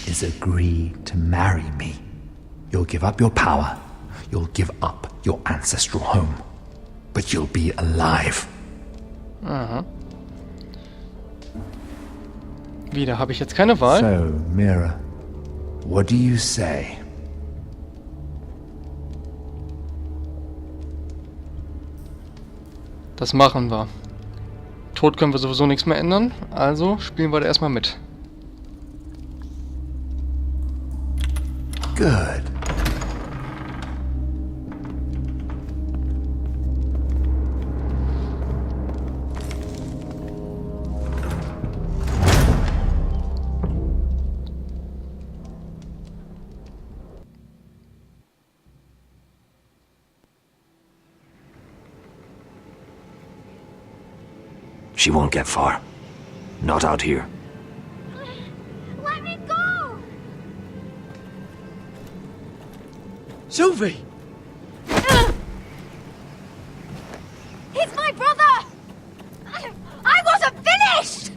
is agree to marry me. You'll give up your power. You'll give up your ancestral home. But you'll be alive. Aha. Wieder habe ich jetzt keine Wahl. So, Mira, what do you say? Das machen wir. Tod können wir sowieso nichts mehr ändern, also spielen wir da erstmal mit. Good. She won't get far. Not out here. Let me go! Sylvie! He's my brother! I wasn't finished!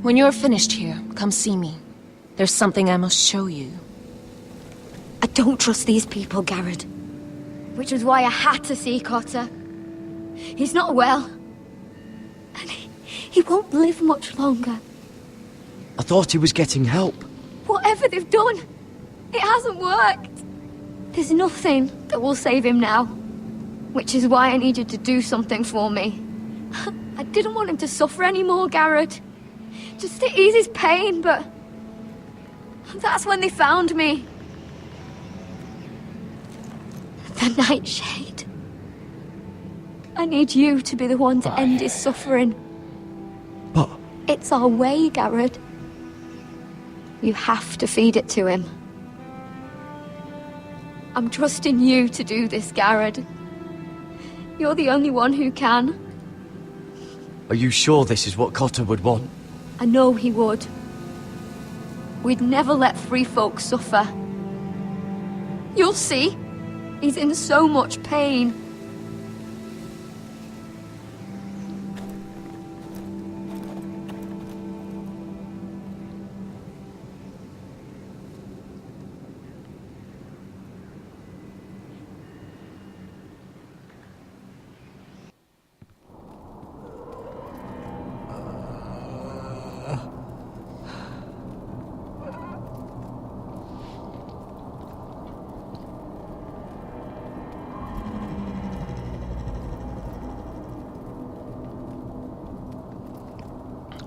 When you're finished here, come see me. There's something I must show you. I don't trust these people, Garrett. Which was why I had to see Cotter. He's not well. And he won't live much longer. I thought he was getting help. Whatever they've done, it hasn't worked. There's nothing that will save him now. Which is why I need you to do something for me. I didn't want him to suffer anymore, Garrett. Just to ease his pain, but... that's when they found me. The Nightshade. I need you to be the one to end his suffering. But... it's our way, Garrett. You have to feed it to him. I'm trusting you to do this, Garrett. You're the only one who can. Are you sure this is what Cotter would want? I know he would. We'd never let free folk suffer. You'll see. He's in so much pain.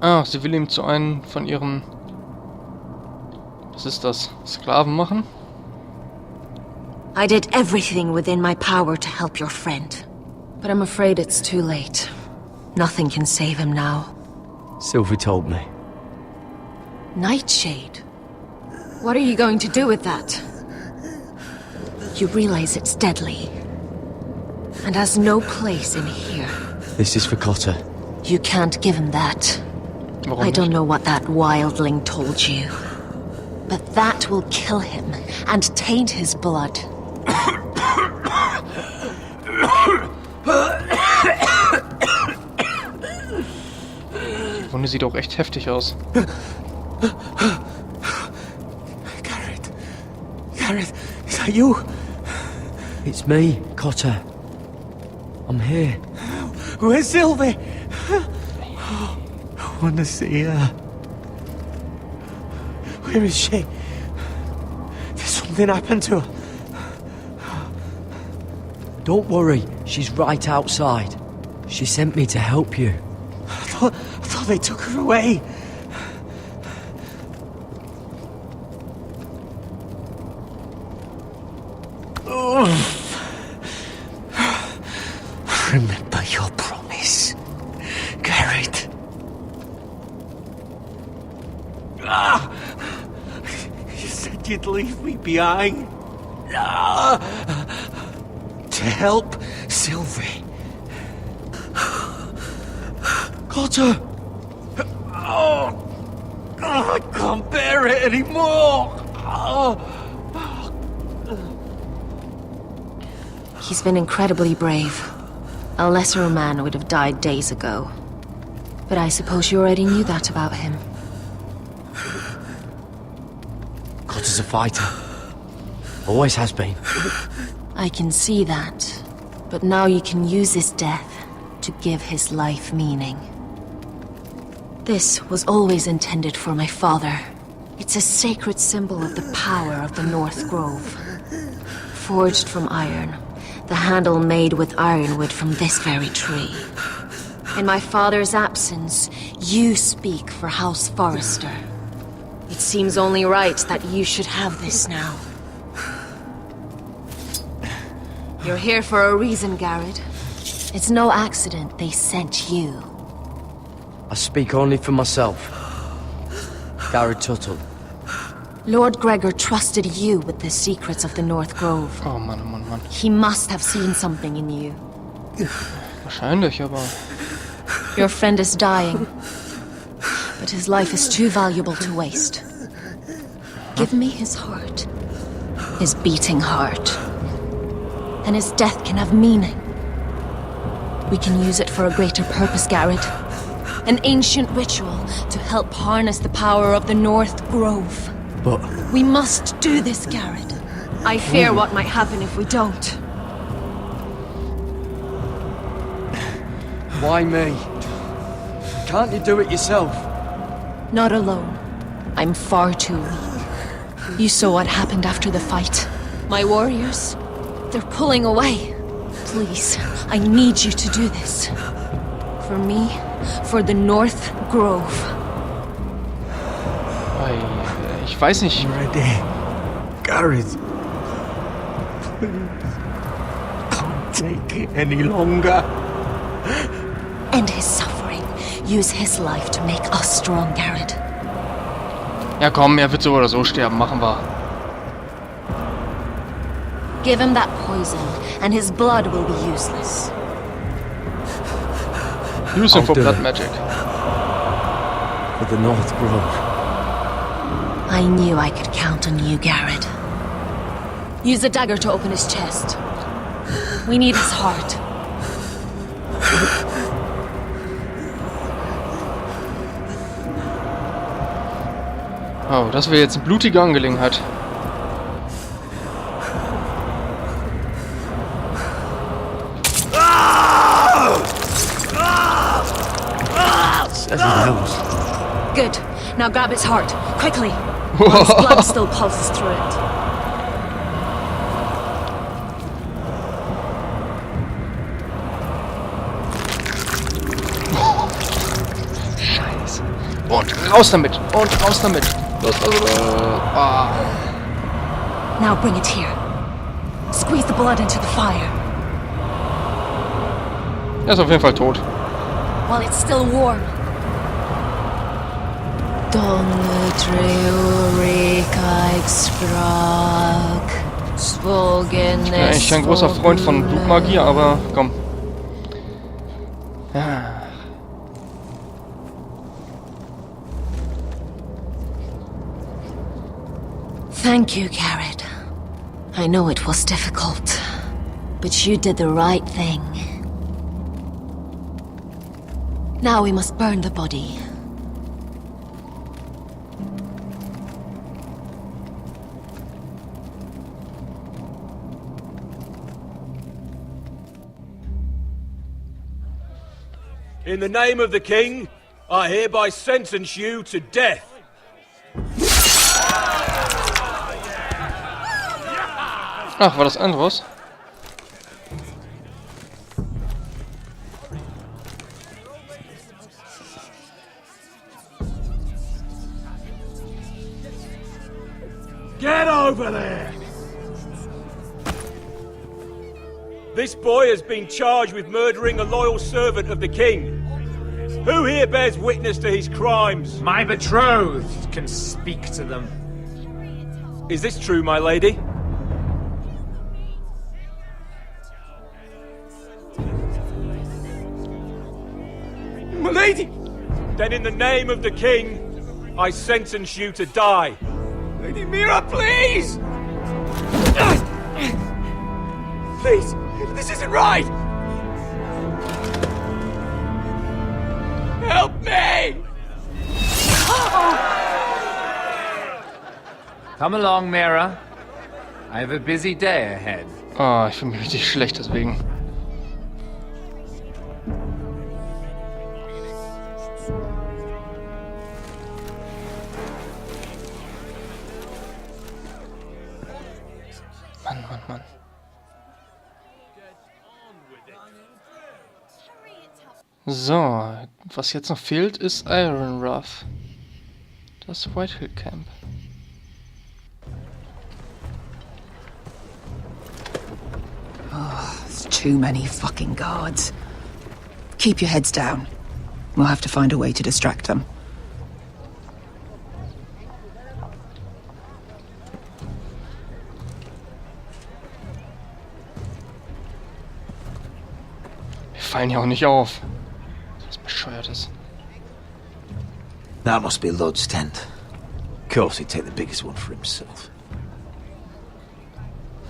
Ah, sie will ihm zu einem von ihren... Was ist das? Sklaven machen? I did everything within my power to help your friend. But I'm afraid it's too late. Nothing can save him now. Sylvie told me. Nightshade? What are you going to do with that? You realize it's deadly. And has no place in here. This is for Cotter. You can't give him that. I don't know what that wildling told you. But that will kill him and taint his blood. Die Wunde sieht auch echt heftig aus. Garrett. Garrett, is that you? It's me, Cotter. I'm here. Where's Sylvie? I want to see her. Where is she? Did something happen to her? Don't worry, she's right outside. She sent me to help you. I thought they took her away. Remember your promise, Garrett. You said you'd leave me behind. To help Sylvie. Cotter! Oh, I can't bear it anymore! He's been incredibly brave. A lesser man would have died days ago. But I suppose you already knew that about him. Cotter's a fighter. Always has been. I can see that. But now you can use his death to give his life meaning. This was always intended for my father. It's a sacred symbol of the power of the North Grove. Forged from iron, the handle made with ironwood from this very tree. In my father's absence, you speak for House Forrester. It seems only right that you should have this now. You're here for a reason, Garrett. It's no accident they sent you. I speak only for myself. Garrett Tuttle. Lord Gregor trusted you with the secrets of the North Grove. Oh Mann, oh Mann, Mann. He must have seen something in you. Wahrscheinlich, aber... Your friend is dying, but his life is too valuable to waste. Give me his heart. His beating heart. And his death can have meaning. We can use it for a greater purpose, Garrett. An ancient ritual to help harness the power of the North Grove. But... We must do this, Garrett. I fear what might happen if we don't. Why me? Can't you do it yourself? Not alone. I'm far too weak. You saw what happened after the fight. My warriors, they're pulling away. Please, I need you to do this. For me, for the North Grove. Ich weiß nicht. Ready. Gareth. Please. Can't take it any longer. End his suffering. Use his life to make us strong, Garrett. Ja komm, er wird so oder so sterben, machen wir. Give him that poison, and his blood will be useless. Use him for blood magic. For the North Grove. I knew I could count on you, Garrett. Use the dagger to open his chest. We need his heart. Oh, das wäre jetzt eine blutige Angelegenheit. Good. Now grab his heart, quickly. While his blood still pulses through it. Scheiße. Und raus damit. Und raus damit. Los, los, los. Ah. Now bring it here. Squeeze the blood into the fire. Er ist auf jeden Fall tot. While it's still warm. Ich bin eigentlich kein großer Freund von Blutmagie, aber komm. Ja. Thank you, Garrett. I know it was difficult, but you did the right thing. Now we must burn the body. In the name of the king, I hereby sentence you to death. Ach, war das Andros? Get over there! This boy has been charged with murdering a loyal servant of the king. Who here bears witness to his crimes? My betrothed can speak to them. Is this true, my lady? My lady! Then in the name of the king, I sentence you to die. Lady Mira, please! Please, this isn't right! Help me! Come along, Mira. I have a busy day ahead. Ah, ich fühle mich richtig schlecht deswegen. Mann, Mann, Mann. So, was jetzt noch fehlt, ist Iron Rough. Das Whitehill Camp. Oh, there's too many fucking guards. Keep your heads down. We'll have to find a way to distract them. fallen ja auch nicht auf. Was bescheuert ist. That must be Lud's tent. Of course he'd take the biggest one for himself.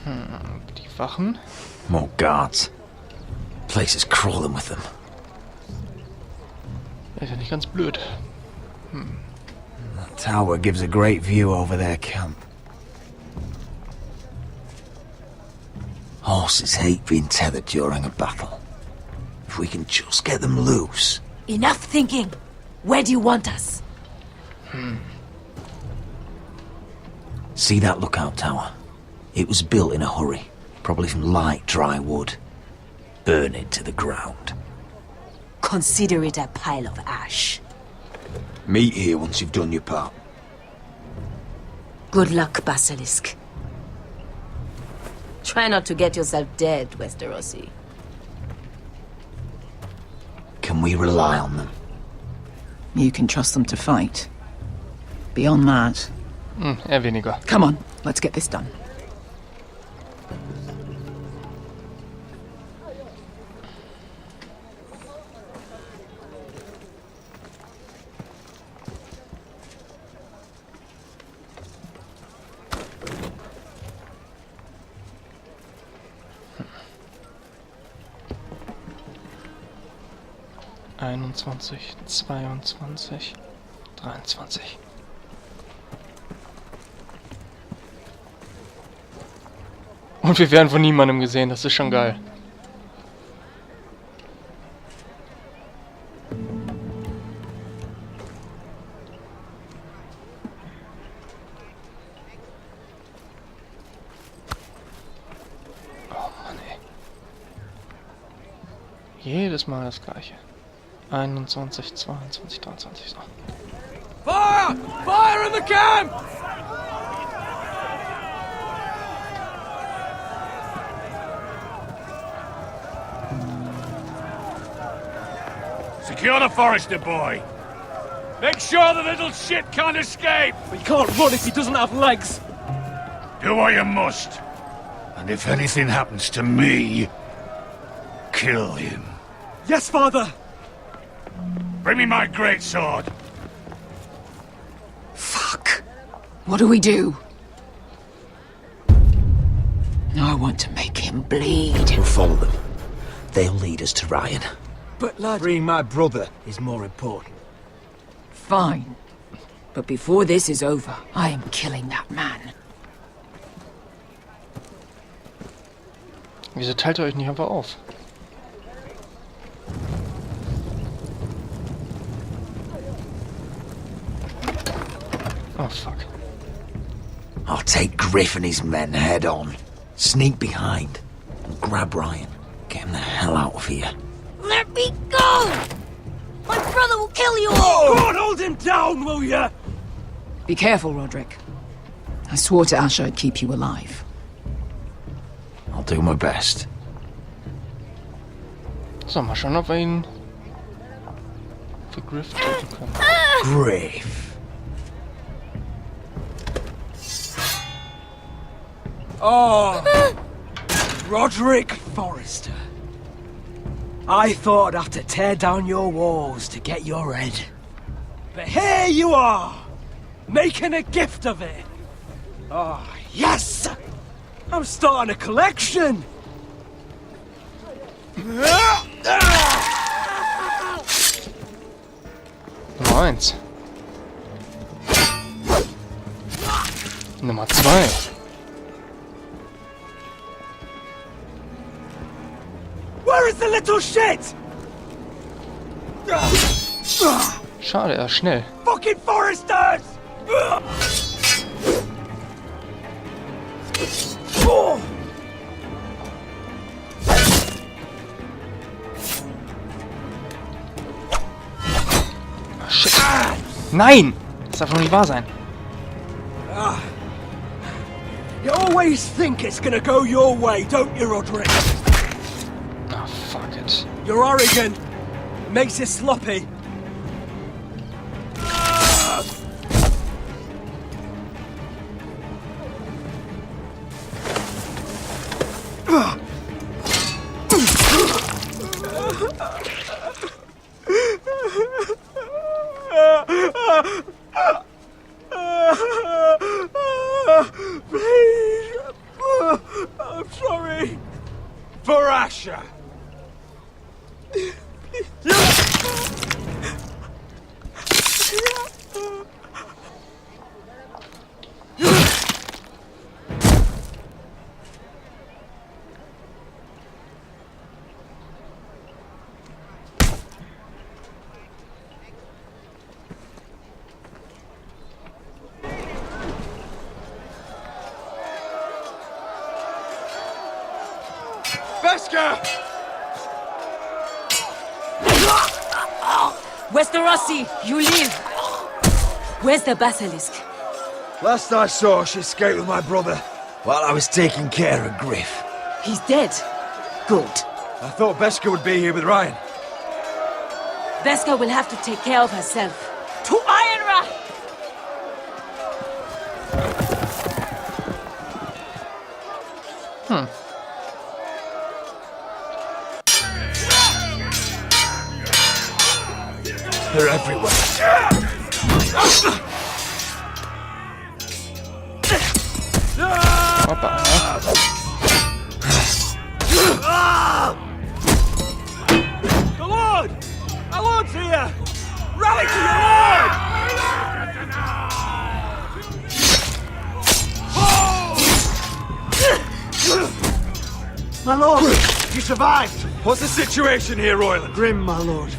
Die Wachen? More guards. Place is crawling with them. Ist ja nicht ganz blöd. That tower gives a great view over their camp. Horses hate being tethered during a battle. If we can just get them loose. Enough thinking. Where do you want us? See that lookout tower? It was built in a hurry, probably from light, dry wood. Burn it to the ground. Consider it a pile of ash. Meet here once you've done your part. Good luck, Basilisk. Try not to get yourself dead, Westerosi. Can we rely on them? You can trust them to fight. Beyond that... Eher weniger. Come on, let's get this done. Einundzwanzig, 22, 23. Und wir werden von niemandem gesehen, das ist schon geil. Oh Mann, ey. Jedes Mal das gleiche. 21, 22, 23, so. Fire! Fire in the camp! Secure the Forester boy. Make sure the little shit can't escape. He can't run if he doesn't have legs. Do what you must. And if anything happens to me, kill him. Yes, father. Bring me my greatsword. Fuck. What do we do? I want to make him bleed. We'll follow them. They'll lead us to Ryan. But lad, freeing my brother is more important. Fine. But before this is over, I am killing that man. Wieso teilt ihr euch nicht einfach auf? Oh, fuck. I'll take Griff and his men head on. Sneak behind and grab Ryan. Get him the hell out of here. Let me go! My brother will kill you all! Oh, go on, hold him down, will ya? Be careful, Roderick. I swore to Asher I'd keep you alive. I'll do my best. So, mal schauen, ob wir ihn für Griff töten können. Griff. Oh, Roderick Forrester. I thought I'd have to tear down your walls to get your head. But here you are, making a gift of it. Oh, yes! I'm starting a collection! Nummer 1. Nummer 2. Where is the little shit? Schade, er ist schnell. Fucking Foresters! Oh. Oh, shit. Nein! Das darf doch nicht wahr sein. You always think it's gonna go your way, don't you, Roderick? Oh, fuck it. You're arrogant. Makes you sloppy. Please! I'm sorry! For Asher! Veska! Westerosi, you live! Where's the basilisk? Last I saw, she escaped with my brother while I was taking care of Griff. He's dead. Good. I thought Veska would be here with Ryan. Veska will have to take care of herself. To Ironra! They're everywhere. The Lord! Our Lord's here! Rally to your Lord! My lord, you survived. What's the situation here, Royland? Grim, my lord.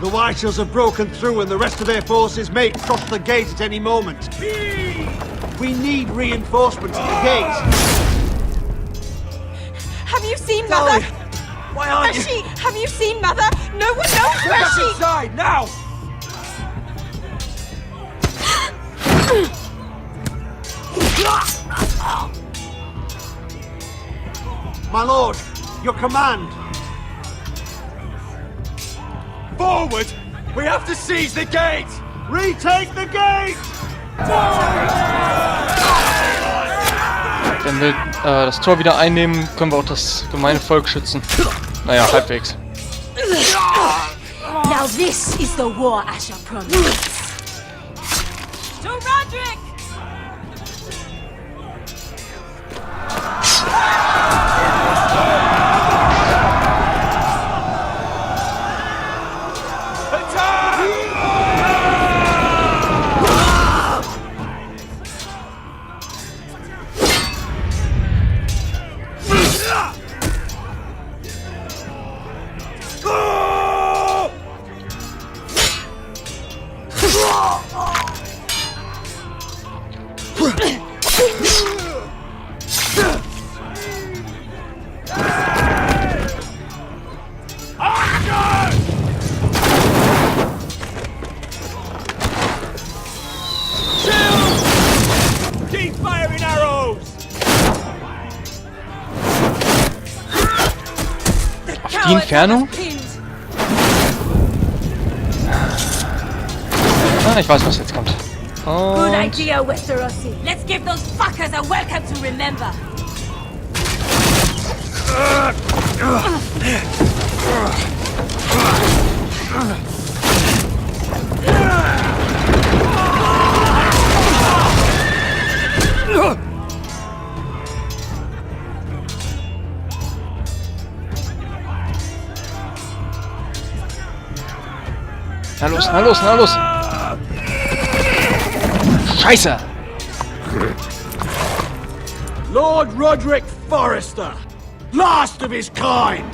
The Whitehills have broken through and the rest of their forces may cross the gate at any moment. We need reinforcements at the gate. Have you seen Mother? Why aren't Where's she? Have you seen Mother? No one knows where Get she... inside, now! My lord, your command. Forward! We have to seize the gate! Retake the gate! Wenn wir das Tor wieder einnehmen, können wir auch das gemeine Volk schützen. Naja, halbwegs. Now this is the war Asher promised. To Roderick! Keep firing arrows! Auf die Entfernung? Ah, ich weiß, was jetzt kommt. Good Und idea, Westerosi. Let's give those fuckers a welcome to remember. na los, na los, na los! Scheiße! Lord Roderick Forrester, last of his kind!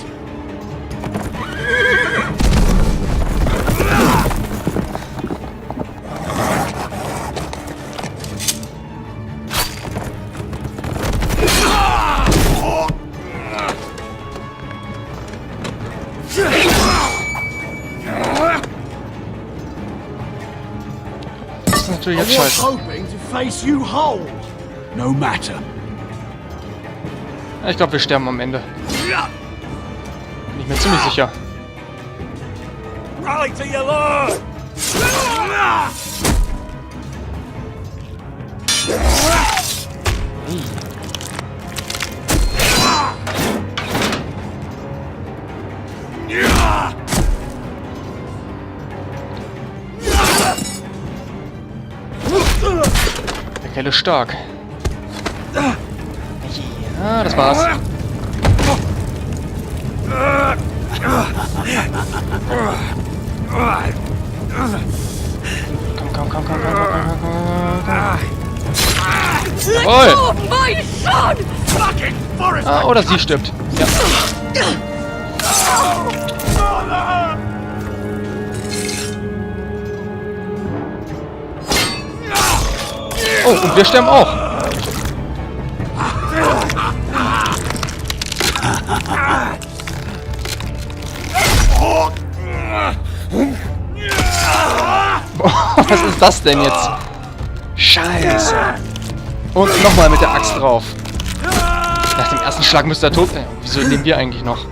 Das ist natürlich jetzt I was scheiße. hoping to face you whole. No matter. Ich glaube, wir sterben am Ende. Bin ich mir ziemlich sicher. Rally to your lord! Der Kerl ist stark. Ja, das war's. Komm. Jawohl! Ah, oder sie stirbt. Ja. Oh, und wir sterben auch. Was ist das denn jetzt? Scheiße. Und nochmal mit der Axt drauf. Nach dem ersten Schlag müsste er tot sein. Wieso leben wir eigentlich noch?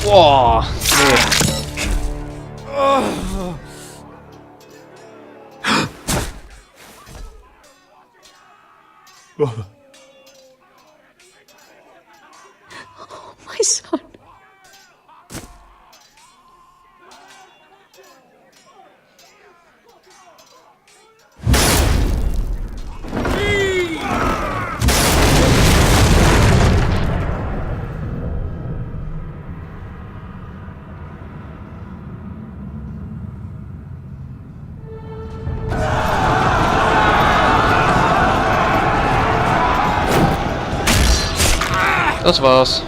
Boah, nee. My son. Das war's.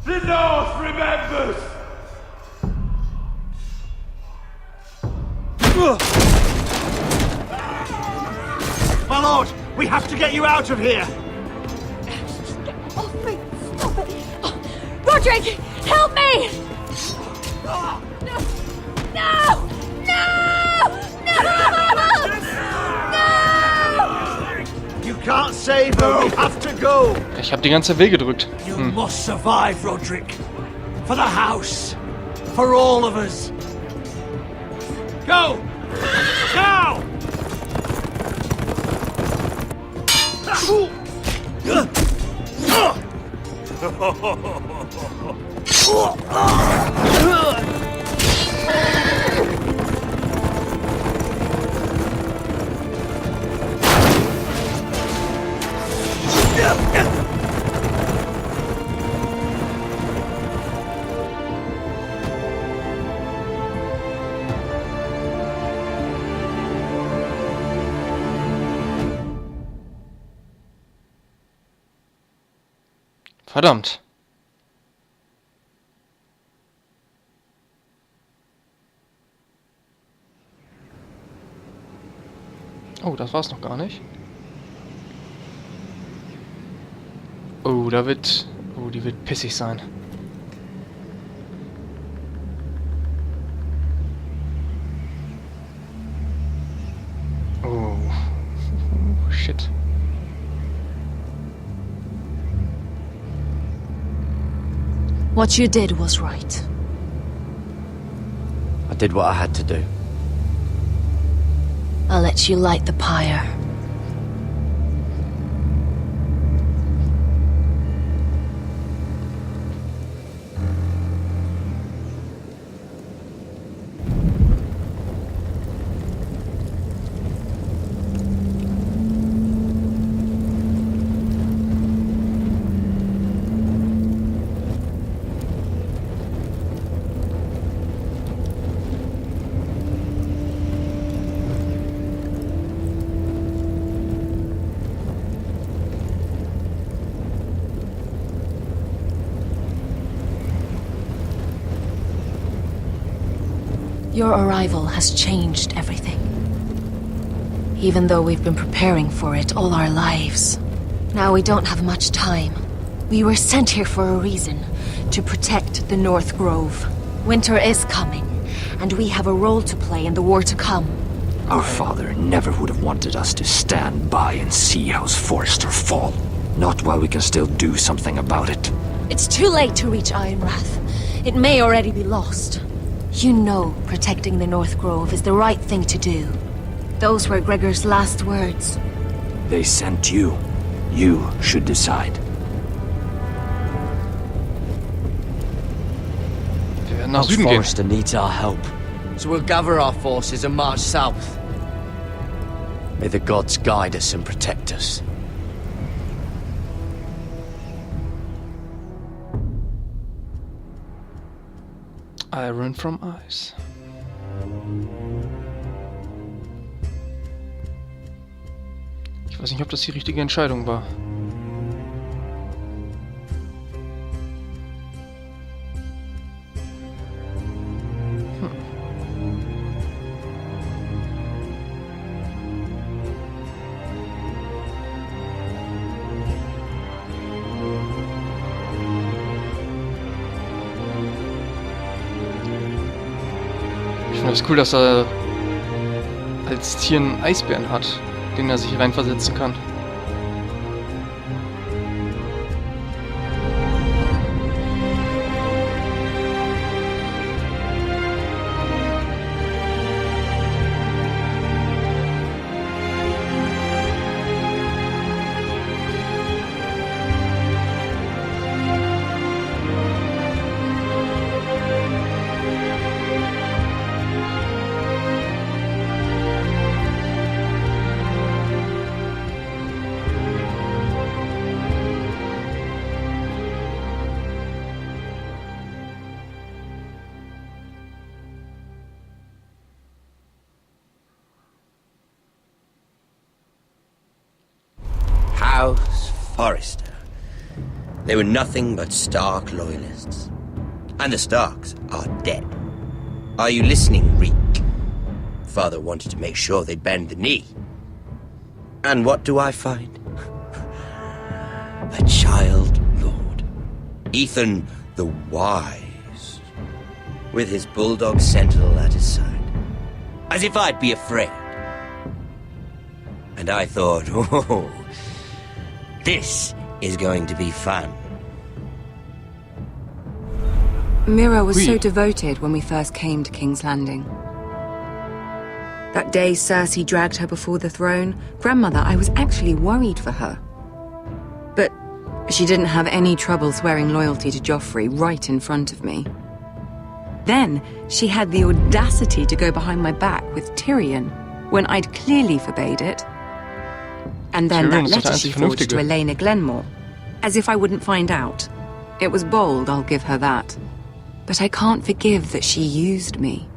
The North remembers! My lord, we have to get you out of here! Get off me! Stop it! Oh, Roderick! Help me! No! No! No! You can't save her, we have to go! Ich habe die ganze W gedrückt. You must survive, Roderick. For the house. For all of us. Go! Now! Verdammt. Oh, das war's noch gar nicht. Oh, da wird... Oh, die wird pissig sein. Oh. Shit. What you did was right. I did what I had to do. I'll let you light the pyre. Your arrival has changed everything. Even though we've been preparing for it all our lives. Now we don't have much time. We were sent here for a reason. To protect the North Grove. Winter is coming, and we have a role to play in the war to come. Our father never would have wanted us to stand by and see House Forrester fall. Not while we can still do something about it. It's too late to reach Ironrath. It may already be lost. You know protecting the North Grove is the right thing to do. Those were Gregor's last words. They sent you. You should decide. House Forrester needs our help. So we'll gather our forces and march south. May the gods guide us and protect us. Iron from Ice. Ich weiß nicht, ob das die richtige Entscheidung war. Ich finde es cool, dass er als Tier einen Eisbären hat, den er sich reinversetzen kann. House Forrester. They were nothing but Stark loyalists. And the Starks are dead. Are you listening, Reek? Father wanted to make sure they'd bend the knee. And what do I find? A child lord. Ethan the Wise. With his bulldog sentinel at his side. As if I'd be afraid. And I thought, oh, this is going to be fun. Mira was so devoted when we first came to King's Landing. That day Cersei dragged her before the throne, Grandmother, I was actually worried for her. But she didn't have any trouble swearing loyalty to Joffrey right in front of me. Then she had the audacity to go behind my back with Tyrion when I'd clearly forbade it. And then that letter she forged to Elena Glenmore, as if I wouldn't find out. It was bold, I'll give her that. But I can't forgive that she used me.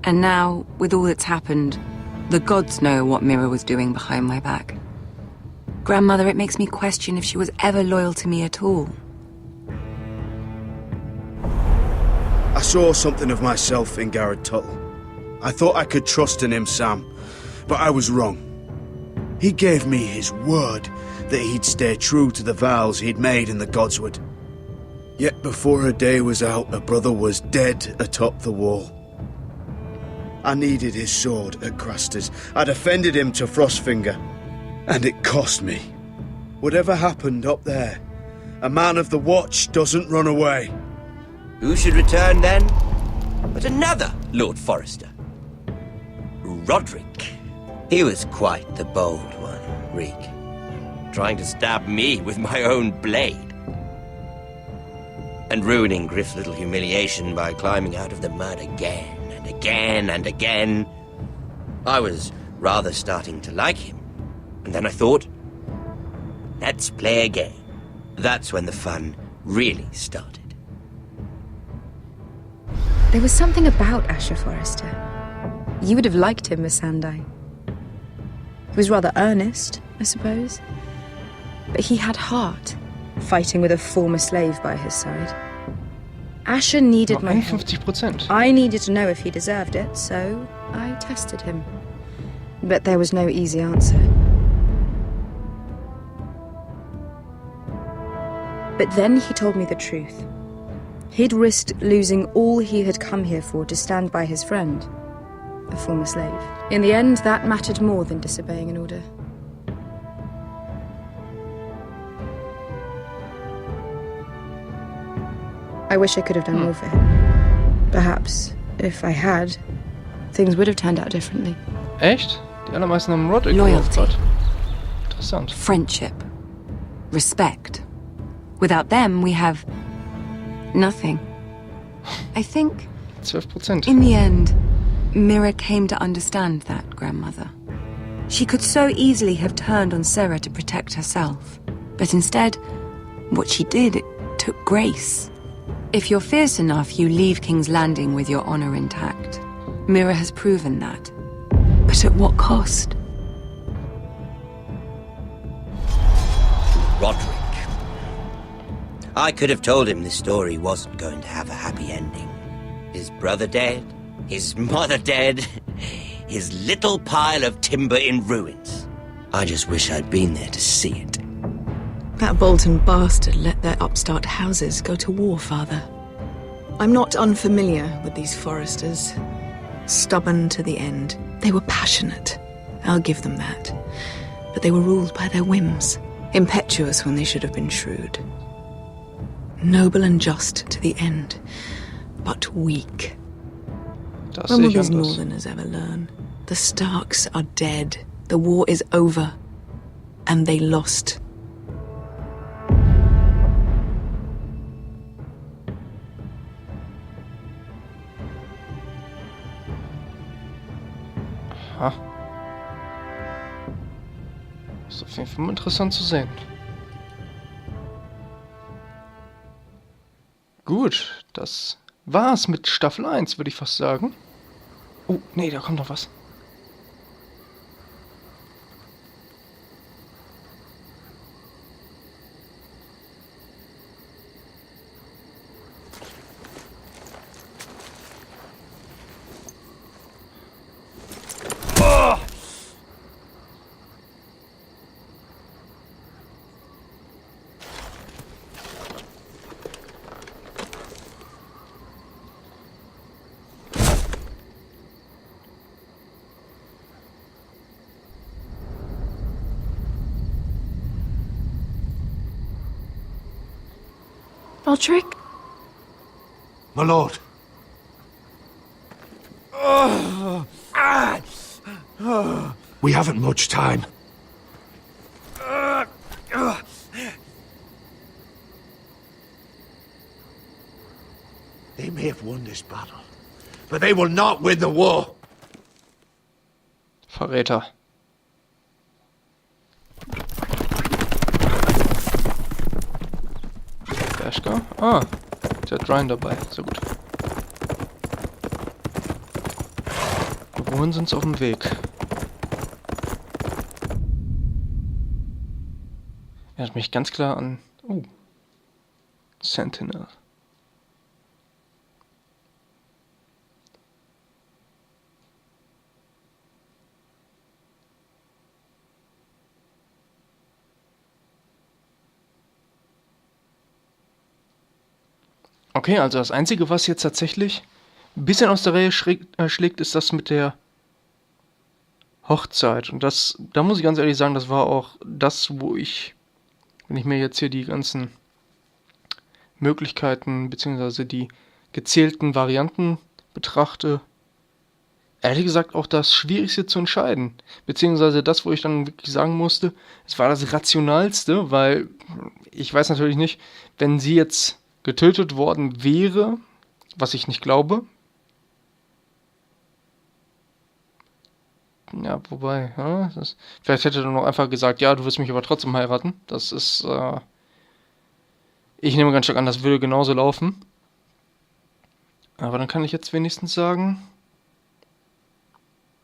And now, with all that's happened, the gods know what Mira was doing behind my back. Grandmother, it makes me question if she was ever loyal to me at all. I saw something of myself in Garrett Tuttle. I thought I could trust in him, Sam, but I was wrong. He gave me his word that he'd stay true to the vows he'd made in the Godswood. Yet before a day was out, a brother was dead atop the wall. I needed his sword at Craster's. I defended him to Frostfinger, and it cost me. Whatever happened up there, a man of the Watch doesn't run away. Who should return then? But another Lord Forrester. Roderick. He was quite the bold one, Reek. Trying to stab me with my own blade. And ruining Griff's little humiliation by climbing out of the mud again and again and again. I was rather starting to like him. And then I thought, let's play a game. That's when the fun really started. There was something about Asher Forrester. You would have liked him, Miss Sandai. He was rather earnest, I suppose. But he had heart, fighting with a former slave by his side. Asher needed Noch my help. 51%. I needed to know if he deserved it, so I tested him. But there was no easy answer. But then he told me the truth. He'd risked losing all he had come here for to stand by his friend, a former slave. In the end, that mattered more than disobeying an order. I wish I could have done more for him. Perhaps, if I had, things would have turned out differently. Echt? Die allermeisten haben Roderick Loyalty. geopfert. Interessant. Friendship. Respect. Without them, we have nothing. I think 12%. in the end, Mira came to understand that, Grandmother. She could so easily have turned on Sarah to protect herself. But instead, what she did, it took grace. If you're fierce enough, you leave King's Landing with your honor intact. Mira has proven that. But at what cost? Roderick. I could have told him this story wasn't going to have a happy ending. His brother dead, his mother dead, his little pile of timber in ruins. I just wish I'd been there to see it. That Bolton bastard let their upstart houses go to war, Father. I'm not unfamiliar with these Forresters. Stubborn to the end. They were passionate. I'll give them that. But they were ruled by their whims. Impetuous when they should have been shrewd. Noble and just to the end, but weak. When will these Northerners ever learn? The Starks are dead. The war is over. And they lost. Aha. Ist auf jeden Fall mal interessant zu sehen. Gut, das war's mit Staffel 1, würde ich fast sagen. Oh, nee, da kommt noch was. Roderick? My lord. We haven't much time. They may have won this battle, but they will not win the war. Verräter. Bershka? Ah, der hat Ryan dabei. Sehr gut. Wohin sind's auf dem Weg? Erinnert mich ganz klar an... Sentinel. Okay, also das Einzige, was jetzt tatsächlich ein bisschen aus der Reihe schlägt, ist das mit der Hochzeit. Und das, da muss ich ganz ehrlich sagen, das war auch das, wo ich, wenn ich mir jetzt hier die ganzen Möglichkeiten bzw. die gezählten Varianten betrachte, ehrlich gesagt auch das Schwierigste zu entscheiden. Beziehungsweise das, wo ich dann wirklich sagen musste, es war das Rationalste, weil ich weiß natürlich nicht, wenn sie jetzt getötet worden wäre, was ich nicht glaube. Ja, wobei, ja, vielleicht hätte er noch einfach gesagt, ja, du wirst mich aber trotzdem heiraten. Das ist, ich nehme ganz stark an, das würde genauso laufen. Aber dann kann ich jetzt wenigstens sagen,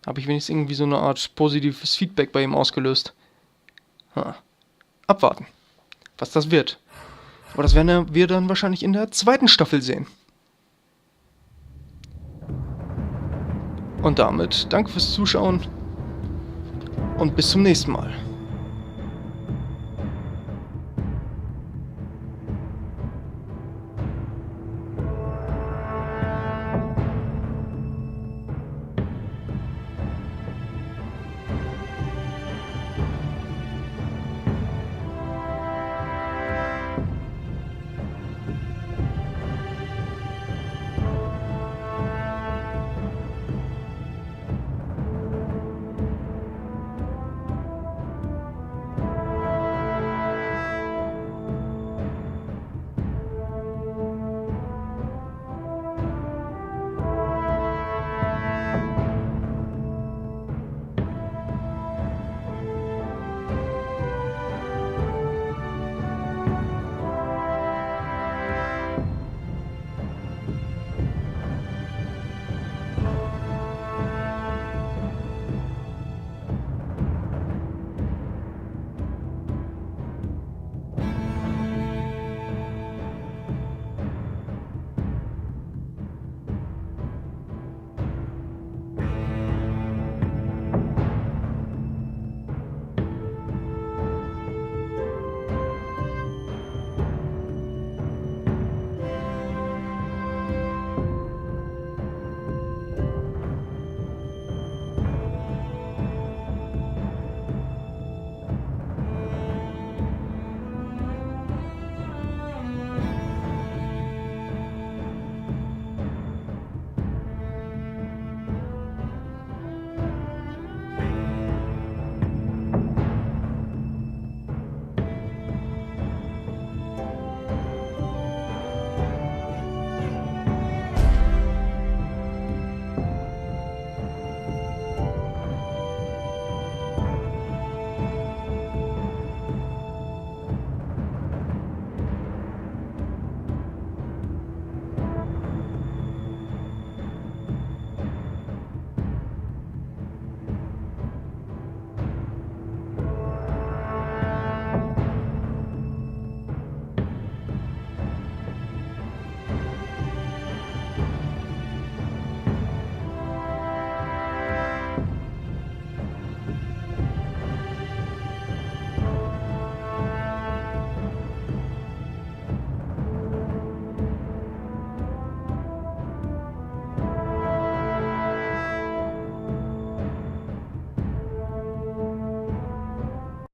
habe ich wenigstens irgendwie so eine Art positives Feedback bei ihm ausgelöst. Abwarten, was das wird. Aber das werden wir dann wahrscheinlich in der zweiten Staffel sehen. Und damit danke fürs Zuschauen und bis zum nächsten Mal.